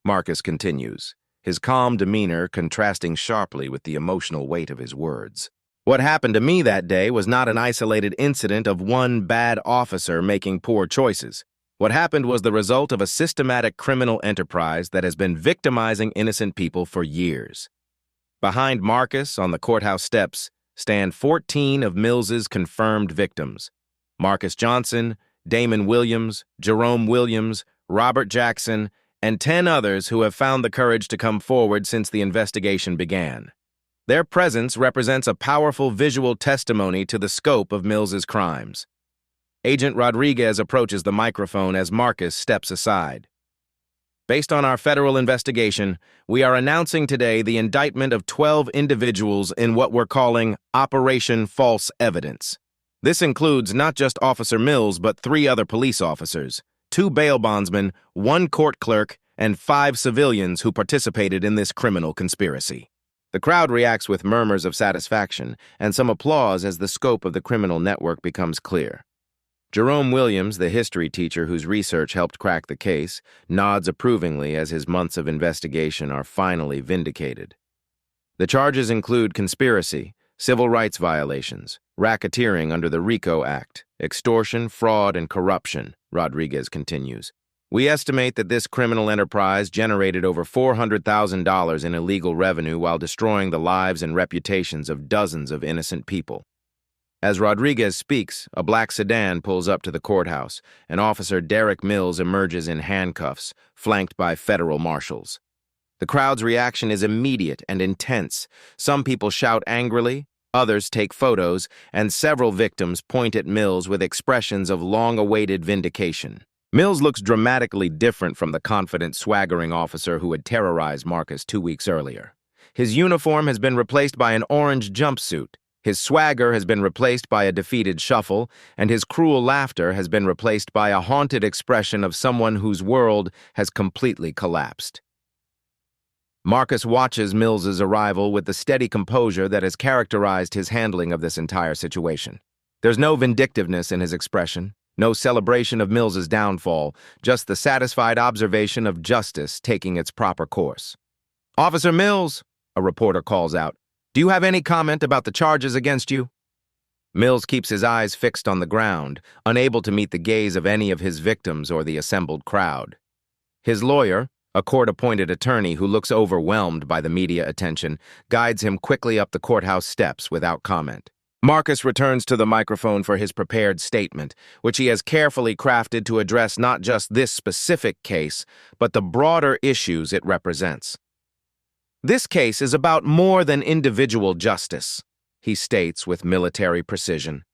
Speaker 1: Marcus continues, his calm demeanor contrasting sharply with the emotional weight of his words. What happened to me that day was not an isolated incident of one bad officer making poor choices. What happened was the result of a systematic criminal enterprise that has been victimizing innocent people for years. Behind Marcus, on the courthouse steps, stand 14 of Mills's confirmed victims: Marcus Johnson, Damon Williams, Jerome Williams, Robert Jackson, and 10 others who have found the courage to come forward since the investigation began. Their presence represents a powerful visual testimony to the scope of Mills's crimes. Agent Rodriguez approaches the microphone as Marcus steps aside. Based on our federal investigation, we are announcing today the indictment of 12 individuals in what we're calling Operation False Evidence. This includes not just Officer Mills, but 3 other police officers, 2 bail bondsmen, 1 court clerk, and 5 civilians who participated in this criminal conspiracy. The crowd reacts with murmurs of satisfaction and some applause as the scope of the criminal network becomes clear. Jerome Williams, the history teacher whose research helped crack the case, nods approvingly as his months of investigation are finally vindicated. The charges include conspiracy, civil rights violations, racketeering under the RICO Act, extortion, fraud, and corruption, Rodriguez continues. We estimate that this criminal enterprise generated over $400,000 in illegal revenue while destroying the lives and reputations of dozens of innocent people. As Rodriguez speaks, a black sedan pulls up to the courthouse, and Officer Derek Mills emerges in handcuffs, flanked by federal marshals. The crowd's reaction is immediate and intense. Some people shout angrily, others take photos, and several victims point at Mills with expressions of long-awaited vindication. Mills looks dramatically different from the confident, swaggering officer who had terrorized Marcus 2 weeks earlier. His uniform has been replaced by an orange jumpsuit, his swagger has been replaced by a defeated shuffle, and his cruel laughter has been replaced by a haunted expression of someone whose world has completely collapsed. Marcus watches Mills's arrival with the steady composure that has characterized his handling of this entire situation. There's no vindictiveness in his expression, no celebration of Mills's downfall, just the satisfied observation of justice taking its proper course. "Officer Mills," a reporter calls out, "do you have any comment about the charges against you?" Mills keeps his eyes fixed on the ground, unable to meet the gaze of any of his victims or the assembled crowd. His lawyer, a court-appointed attorney who looks overwhelmed by the media attention, guides him quickly up the courthouse steps without comment. Marcus returns to the microphone for his prepared statement, which he has carefully crafted to address not just this specific case, but the broader issues it represents. "This case is about more than individual justice," he states with military precision.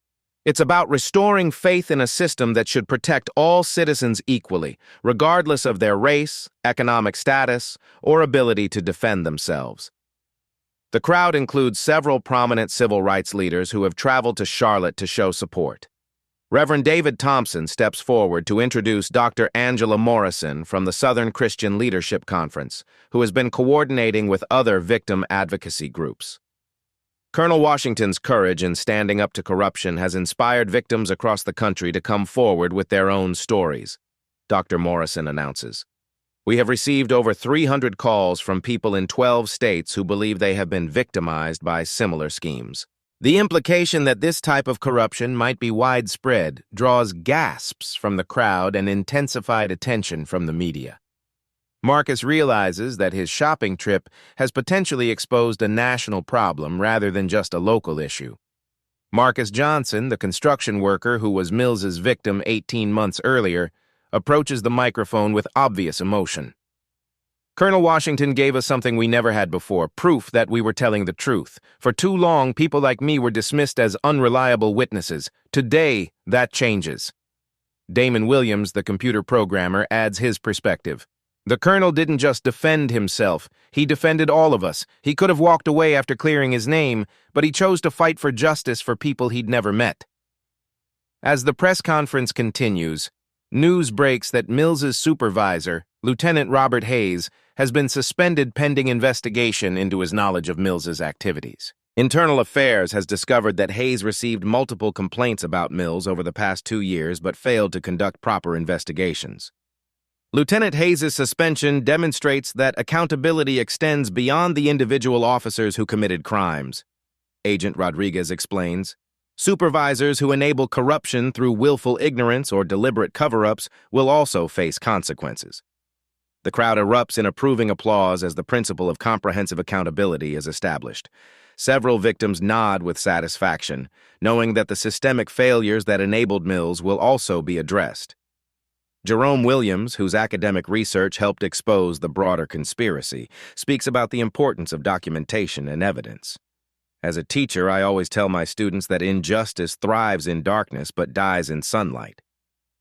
Speaker 1: "It's about restoring faith in a system that should protect all citizens equally, regardless of their race, economic status, or ability to defend themselves." The crowd includes several prominent civil rights leaders who have traveled to Charlotte to show support. Reverend David Thompson steps forward to introduce Dr. Angela Morrison from the Southern Christian Leadership Conference, who has been coordinating with other victim advocacy groups. Colonel Washington's courage in standing up to corruption has inspired victims across the country to come forward with their own stories, Dr. Morrison announces. "We have received over 300 calls from people in 12 states who believe they have been victimized by similar schemes. The implication that this type of corruption might be widespread draws gasps from the crowd and intensified attention from the media." Marcus realizes that his shopping trip has potentially exposed a national problem rather than just a local issue. Marcus Johnson, the construction worker who was Mills's victim 18 months earlier, approaches the microphone with obvious emotion. Colonel Washington gave us something we never had before, proof that we were telling the truth. For too long, people like me were dismissed as unreliable witnesses. Today, that changes. Damon Williams, the computer programmer, adds his perspective. The colonel didn't just defend himself, he defended all of us. He could have walked away after clearing his name, but he chose to fight for justice for people he'd never met. As the press conference continues, news breaks that Mills's supervisor, Lieutenant Robert Hayes, has been suspended pending investigation into his knowledge of Mills's activities. Internal Affairs has discovered that Hayes received multiple complaints about Mills over the past 2 years but failed to conduct proper investigations. Lieutenant Hayes' suspension demonstrates that accountability extends beyond the individual officers who committed crimes. Agent Rodriguez explains, supervisors who enable corruption through willful ignorance or deliberate cover-ups will also face consequences. The crowd erupts in approving applause as the principle of comprehensive accountability is established. Several victims nod with satisfaction, knowing that the systemic failures that enabled Mills will also be addressed. Jerome Williams, whose academic research helped expose the broader conspiracy, speaks about the importance of documentation and evidence. As a teacher, I always tell my students that injustice thrives in darkness but dies in sunlight.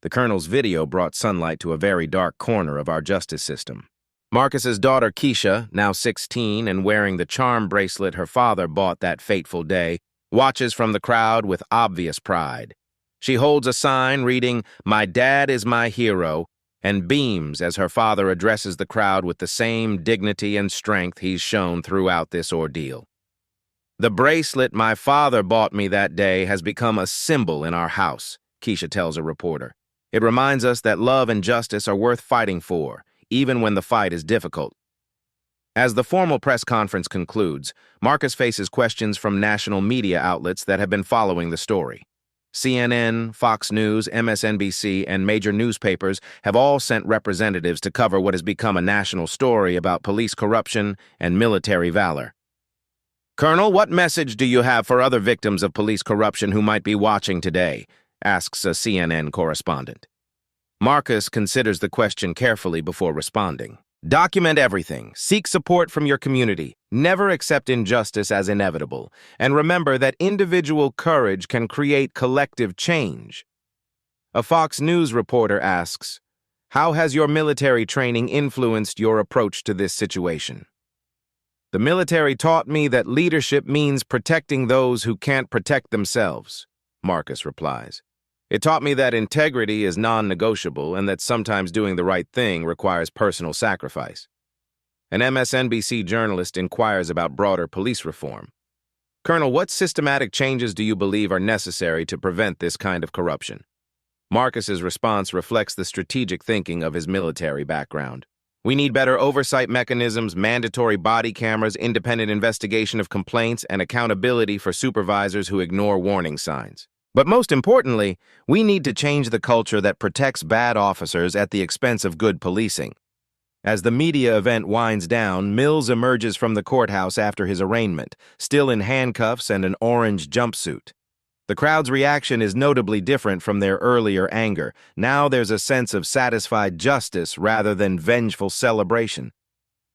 Speaker 1: The colonel's video brought sunlight to a very dark corner of our justice system. Marcus's daughter Keisha, now 16 and wearing the charm bracelet her father bought that fateful day, watches from the crowd with obvious pride. She holds a sign reading, "My dad is my hero," and beams as her father addresses the crowd with the same dignity and strength he's shown throughout this ordeal. "The bracelet my father bought me that day has become a symbol in our house," Keisha tells a reporter. "It reminds us that love and justice are worth fighting for, even when the fight is difficult." As the formal press conference concludes, Marcus faces questions from national media outlets that have been following the story. CNN, Fox News, MSNBC, and major newspapers have all sent representatives to cover what has become a national story about police corruption and military valor. "Colonel, what message do you have for other victims of police corruption who might be watching today?" asks a CNN correspondent. Marcus considers the question carefully before responding. "Document everything. Seek support from your community. Never accept injustice as inevitable. And remember that individual courage can create collective change." A Fox News reporter asks, "How has your military training influenced your approach to this situation?" "The military taught me that leadership means protecting those who can't protect themselves," Marcus replies. "It taught me that integrity is non-negotiable and that sometimes doing the right thing requires personal sacrifice." An MSNBC journalist inquires about broader police reform. "Colonel, what systematic changes do you believe are necessary to prevent this kind of corruption?" Marcus's response reflects the strategic thinking of his military background. "We need better oversight mechanisms, mandatory body cameras, independent investigation of complaints, and accountability for supervisors who ignore warning signs. But most importantly, we need to change the culture that protects bad officers at the expense of good policing." As the media event winds down, Mills emerges from the courthouse after his arraignment, still in handcuffs and an orange jumpsuit. The crowd's reaction is notably different from their earlier anger. Now there's a sense of satisfied justice rather than vengeful celebration.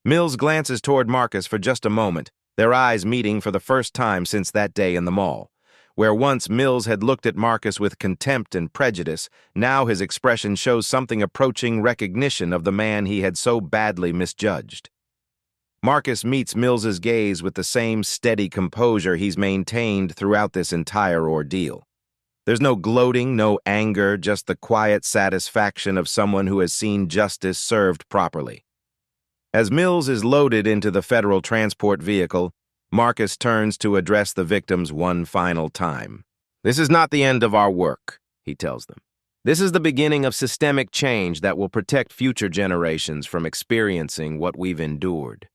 Speaker 1: Mills glances toward Marcus for just a moment, their eyes meeting for the first time since that day in the mall. Where once Mills had looked at Marcus with contempt and prejudice, now his expression shows something approaching recognition of the man he had so badly misjudged. Marcus meets Mills's gaze with the same steady composure he's maintained throughout this entire ordeal. There's no gloating, no anger, just the quiet satisfaction of someone who has seen justice served properly. As Mills is loaded into the federal transport vehicle, Marcus turns to address the victims one final time. "This is not the end of our work," he tells them. "This is the beginning of systemic change that will protect future generations from experiencing what we've endured."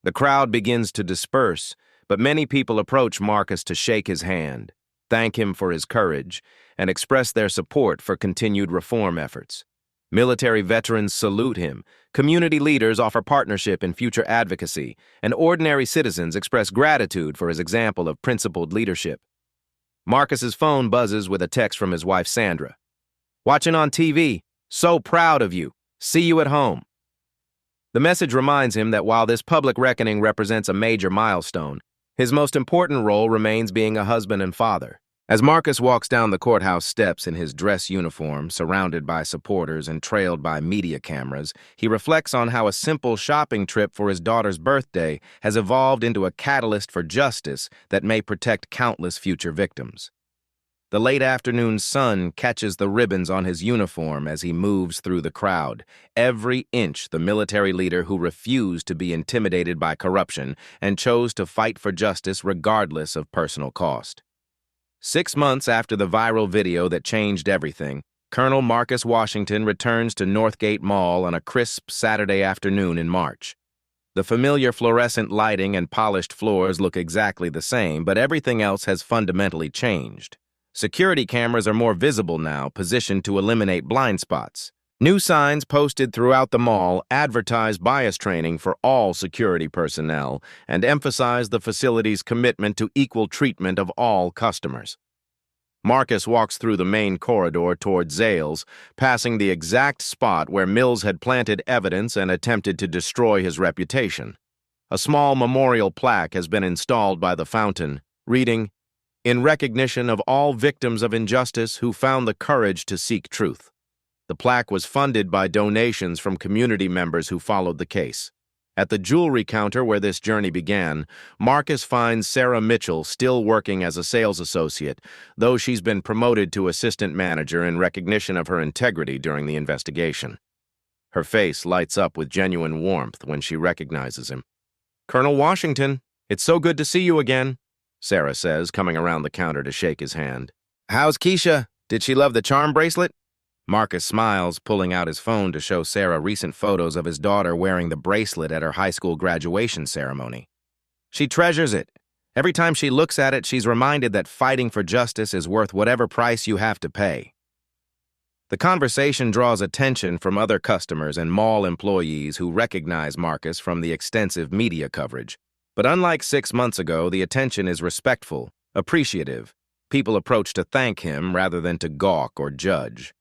Speaker 1: The crowd begins to disperse, but many people approach Marcus to shake his hand, thank him for his courage, and express their support for continued reform efforts. Military veterans salute him, community leaders offer partnership in future advocacy, and ordinary citizens express gratitude for his example of principled leadership. Marcus's phone buzzes with a text from his wife Sandra. "Watching on TV. So proud of you. See you at home." The message reminds him that while this public reckoning represents a major milestone, his most important role remains being a husband and father. As Marcus walks down the courthouse steps in his dress uniform, surrounded by supporters and trailed by media cameras, he reflects on how a simple shopping trip for his daughter's birthday has evolved into a catalyst for justice that may protect countless future victims. The late afternoon sun catches the ribbons on his uniform as he moves through the crowd, every inch the military leader who refused to be intimidated by corruption and chose to fight for justice regardless of personal cost. 6 months after the viral video that changed everything, Colonel Marcus Washington returns to Northgate Mall on a crisp Saturday afternoon in March. The familiar fluorescent lighting and polished floors look exactly the same, but everything else has fundamentally changed. Security cameras are more visible now, positioned to eliminate blind spots. New signs posted throughout the mall advertise bias training for all security personnel and emphasize the facility's commitment to equal treatment of all customers. Marcus walks through the main corridor toward Zales, passing the exact spot where Mills had planted evidence and attempted to destroy his reputation. A small memorial plaque has been installed by the fountain, reading, "In recognition of all victims of injustice who found the courage to seek truth." The plaque was funded by donations from community members who followed the case. At the jewelry counter where this journey began, Marcus finds Sarah Mitchell still working as a sales associate, though she's been promoted to assistant manager in recognition of her integrity during the investigation. Her face lights up with genuine warmth when she recognizes him. "Colonel Washington, it's so good to see you again," Sarah says, coming around the counter to shake his hand. "How's Keisha? Did she love the charm bracelet?" Marcus smiles, pulling out his phone to show Sarah recent photos of his daughter wearing the bracelet at her high school graduation ceremony. "She treasures it. Every time she looks at it, she's reminded that fighting for justice is worth whatever price you have to pay." The conversation draws attention from other customers and mall employees who recognize Marcus from the extensive media coverage. But unlike 6 months ago, the attention is respectful, appreciative. People approach to thank him rather than to gawk or judge.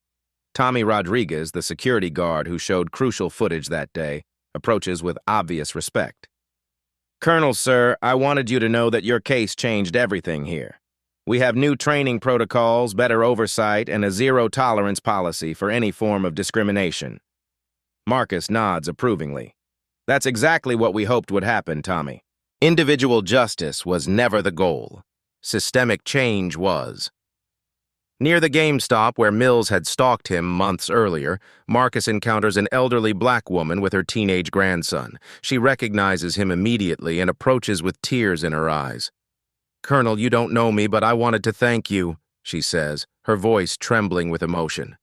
Speaker 1: Tommy Rodriguez, the security guard who showed crucial footage that day, approaches with obvious respect. "Colonel, sir, I wanted you to know that your case changed everything here. We have new training protocols, better oversight, and a zero-tolerance policy for any form of discrimination." Marcus nods approvingly. "That's exactly what we hoped would happen, Tommy. Individual justice was never the goal. Systemic change was." Near the GameStop where Mills had stalked him months earlier, Marcus encounters an elderly black woman with her teenage grandson. She recognizes him immediately and approaches with tears in her eyes. "Colonel, you don't know me, but I wanted to thank you," she says, her voice trembling with emotion.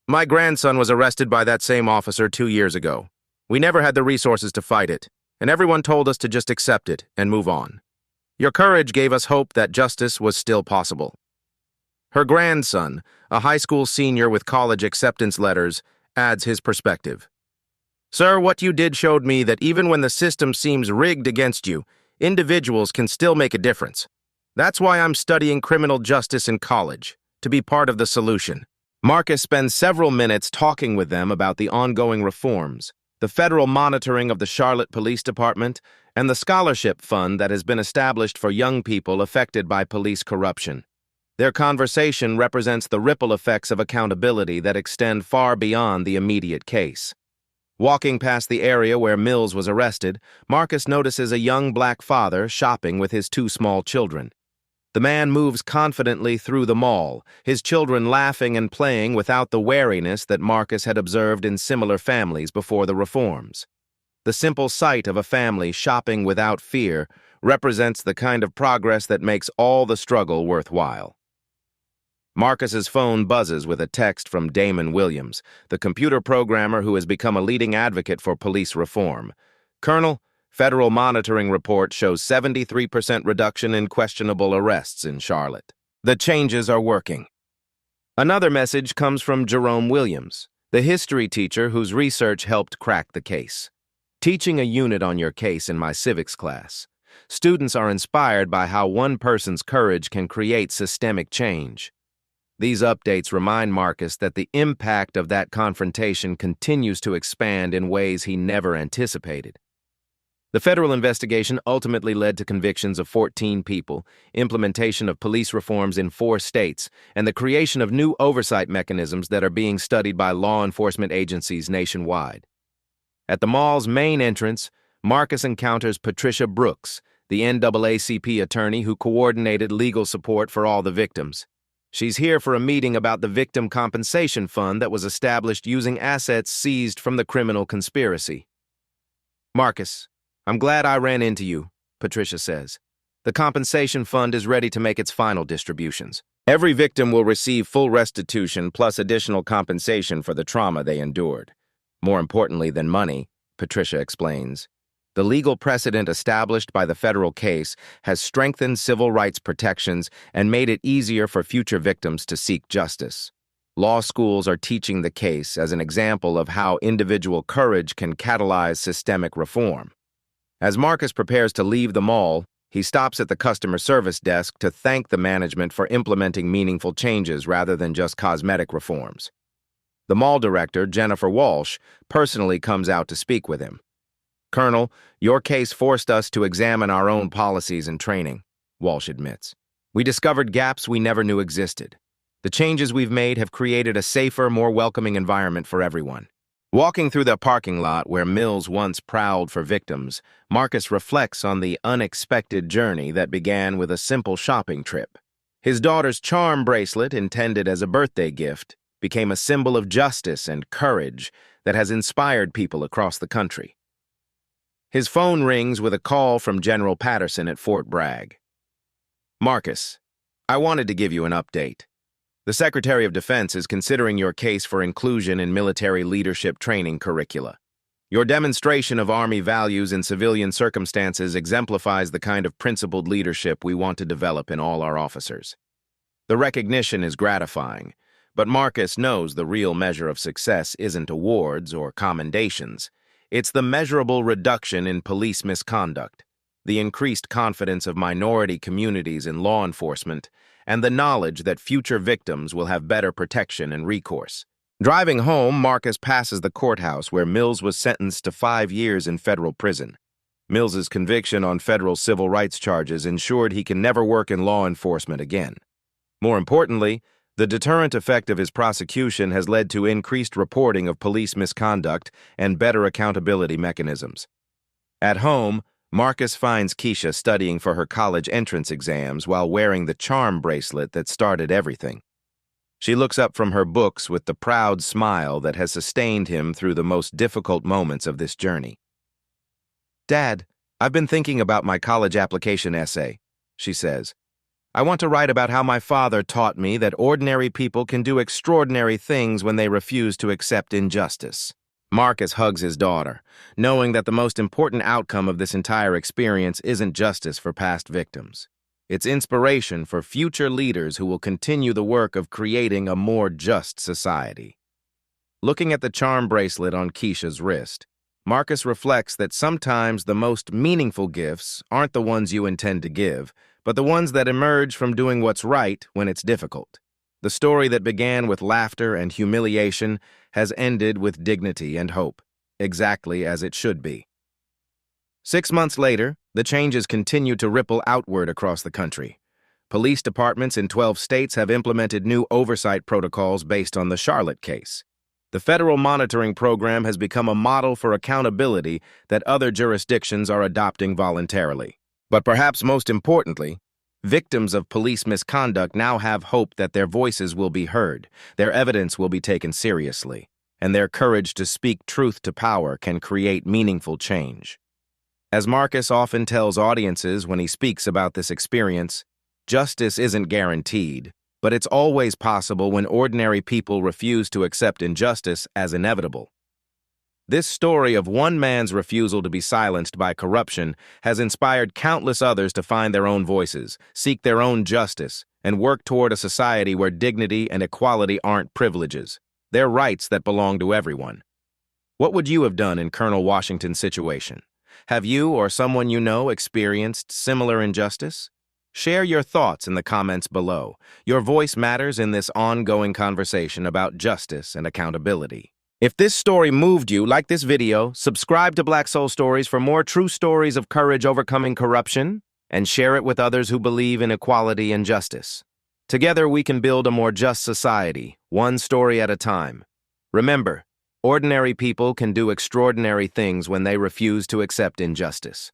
Speaker 1: "My grandson was arrested by that same officer 2 years ago. We never had the resources to fight it, and everyone told us to just accept it and move on. Your courage gave us hope that justice was still possible." Her grandson, a high school senior with college acceptance letters, adds his perspective. "Sir, what you did showed me that even when the system seems rigged against you, individuals can still make a difference. That's why I'm studying criminal justice in college, to be part of the solution." Marcus spends several minutes talking with them about the ongoing reforms, the federal monitoring of the Charlotte Police Department, and the scholarship fund that has been established for young people affected by police corruption. Their conversation represents the ripple effects of accountability that extend far beyond the immediate case. Walking past the area where Mills was arrested, Marcus notices a young black father shopping with his 2 small children. The man moves confidently through the mall, his children laughing and playing without the wariness that Marcus had observed in similar families before the reforms. The simple sight of a family shopping without fear represents the kind of progress that makes all the struggle worthwhile. Marcus's phone buzzes with a text from Damon Williams, the computer programmer who has become a leading advocate for police reform. "Colonel, federal monitoring report shows 73% reduction in questionable arrests in Charlotte. The changes are working." Another message comes from Jerome Williams, the history teacher whose research helped crack the case. "Teaching a unit on your case in my civics class. Students are inspired by how one person's courage can create systemic change. These updates remind Marcus that the impact of that confrontation continues to expand in ways he never anticipated. The federal investigation ultimately led to convictions of 14 people, implementation of police reforms in 4 states, and the creation of new oversight mechanisms that are being studied by law enforcement agencies nationwide. At the mall's main entrance, Marcus encounters Patricia Brooks, the NAACP attorney who coordinated legal support for all the victims. She's here for a meeting about the victim compensation fund that was established using assets seized from the criminal conspiracy. "Marcus, I'm glad I ran into you," Patricia says. "The compensation fund is ready to make its final distributions. Every victim will receive full restitution plus additional compensation for the trauma they endured. More importantly than money," Patricia explains, "the legal precedent established by the federal case has strengthened civil rights protections and made it easier for future victims to seek justice. Law schools are teaching the case as an example of how individual courage can catalyze systemic reform." As Marcus prepares to leave the mall, he stops at the customer service desk to thank the management for implementing meaningful changes rather than just cosmetic reforms. The mall director, Jennifer Walsh, personally comes out to speak with him. "Colonel, your case forced us to examine our own policies and training," Walsh admits. "We discovered gaps we never knew existed. The changes we've made have created a safer, more welcoming environment for everyone." Walking through the parking lot where Mills once prowled for victims, Marcus reflects on the unexpected journey that began with a simple shopping trip. His daughter's charm bracelet, intended as a birthday gift, became a symbol of justice and courage that has inspired people across the country. His phone rings with a call from General Patterson at Fort Bragg. "Marcus, I wanted to give you an update. The Secretary of Defense is considering your case for inclusion in military leadership training curricula. Your demonstration of Army values in civilian circumstances exemplifies the kind of principled leadership we want to develop in all our officers. The recognition is gratifying, but Marcus knows the real measure of success isn't awards or commendations. It's the measurable reduction in police misconduct, the increased confidence of minority communities in law enforcement, and the knowledge that future victims will have better protection and recourse." Driving home, Marcus passes the courthouse where Mills was sentenced to 5 years in federal prison. Mills's conviction on federal civil rights charges ensured he can never work in law enforcement again. More importantly, the deterrent effect of his prosecution has led to increased reporting of police misconduct and better accountability mechanisms. At home, Marcus finds Keisha studying for her college entrance exams while wearing the charm bracelet that started everything. She looks up from her books with the proud smile that has sustained him through the most difficult moments of this journey. "Dad, I've been thinking about my college application essay," she says. "I want to write about how my father taught me that ordinary people can do extraordinary things when they refuse to accept injustice." Marcus hugs his daughter, knowing that the most important outcome of this entire experience isn't justice for past victims. It's inspiration for future leaders who will continue the work of creating a more just society. Looking at the charm bracelet on Keisha's wrist, Marcus reflects that sometimes the most meaningful gifts aren't the ones you intend to give, but the ones that emerge from doing what's right when it's difficult. The story that began with laughter and humiliation has ended with dignity and hope, exactly as it should be. 6 months later, the changes continue to ripple outward across the country. Police departments in 12 states have implemented new oversight protocols based on the Charlotte case. The federal monitoring program has become a model for accountability that other jurisdictions are adopting voluntarily. But perhaps most importantly, victims of police misconduct now have hope that their voices will be heard, their evidence will be taken seriously, and their courage to speak truth to power can create meaningful change. As Marcus often tells audiences when he speaks about this experience, justice isn't guaranteed, but it's always possible when ordinary people refuse to accept injustice as inevitable. This story of one man's refusal to be silenced by corruption has inspired countless others to find their own voices, seek their own justice, and work toward a society where dignity and equality aren't privileges. They're rights that belong to everyone. What would you have done in Colonel Washington's situation? Have you or someone you know experienced similar injustice? Share your thoughts in the comments below. Your voice matters in this ongoing conversation about justice and accountability. If this story moved you, like this video, subscribe to Black Soul Stories for more true stories of courage overcoming corruption, and share it with others who believe in equality and justice. Together we can build a more just society, one story at a time. Remember, ordinary people can do extraordinary things when they refuse to accept injustice.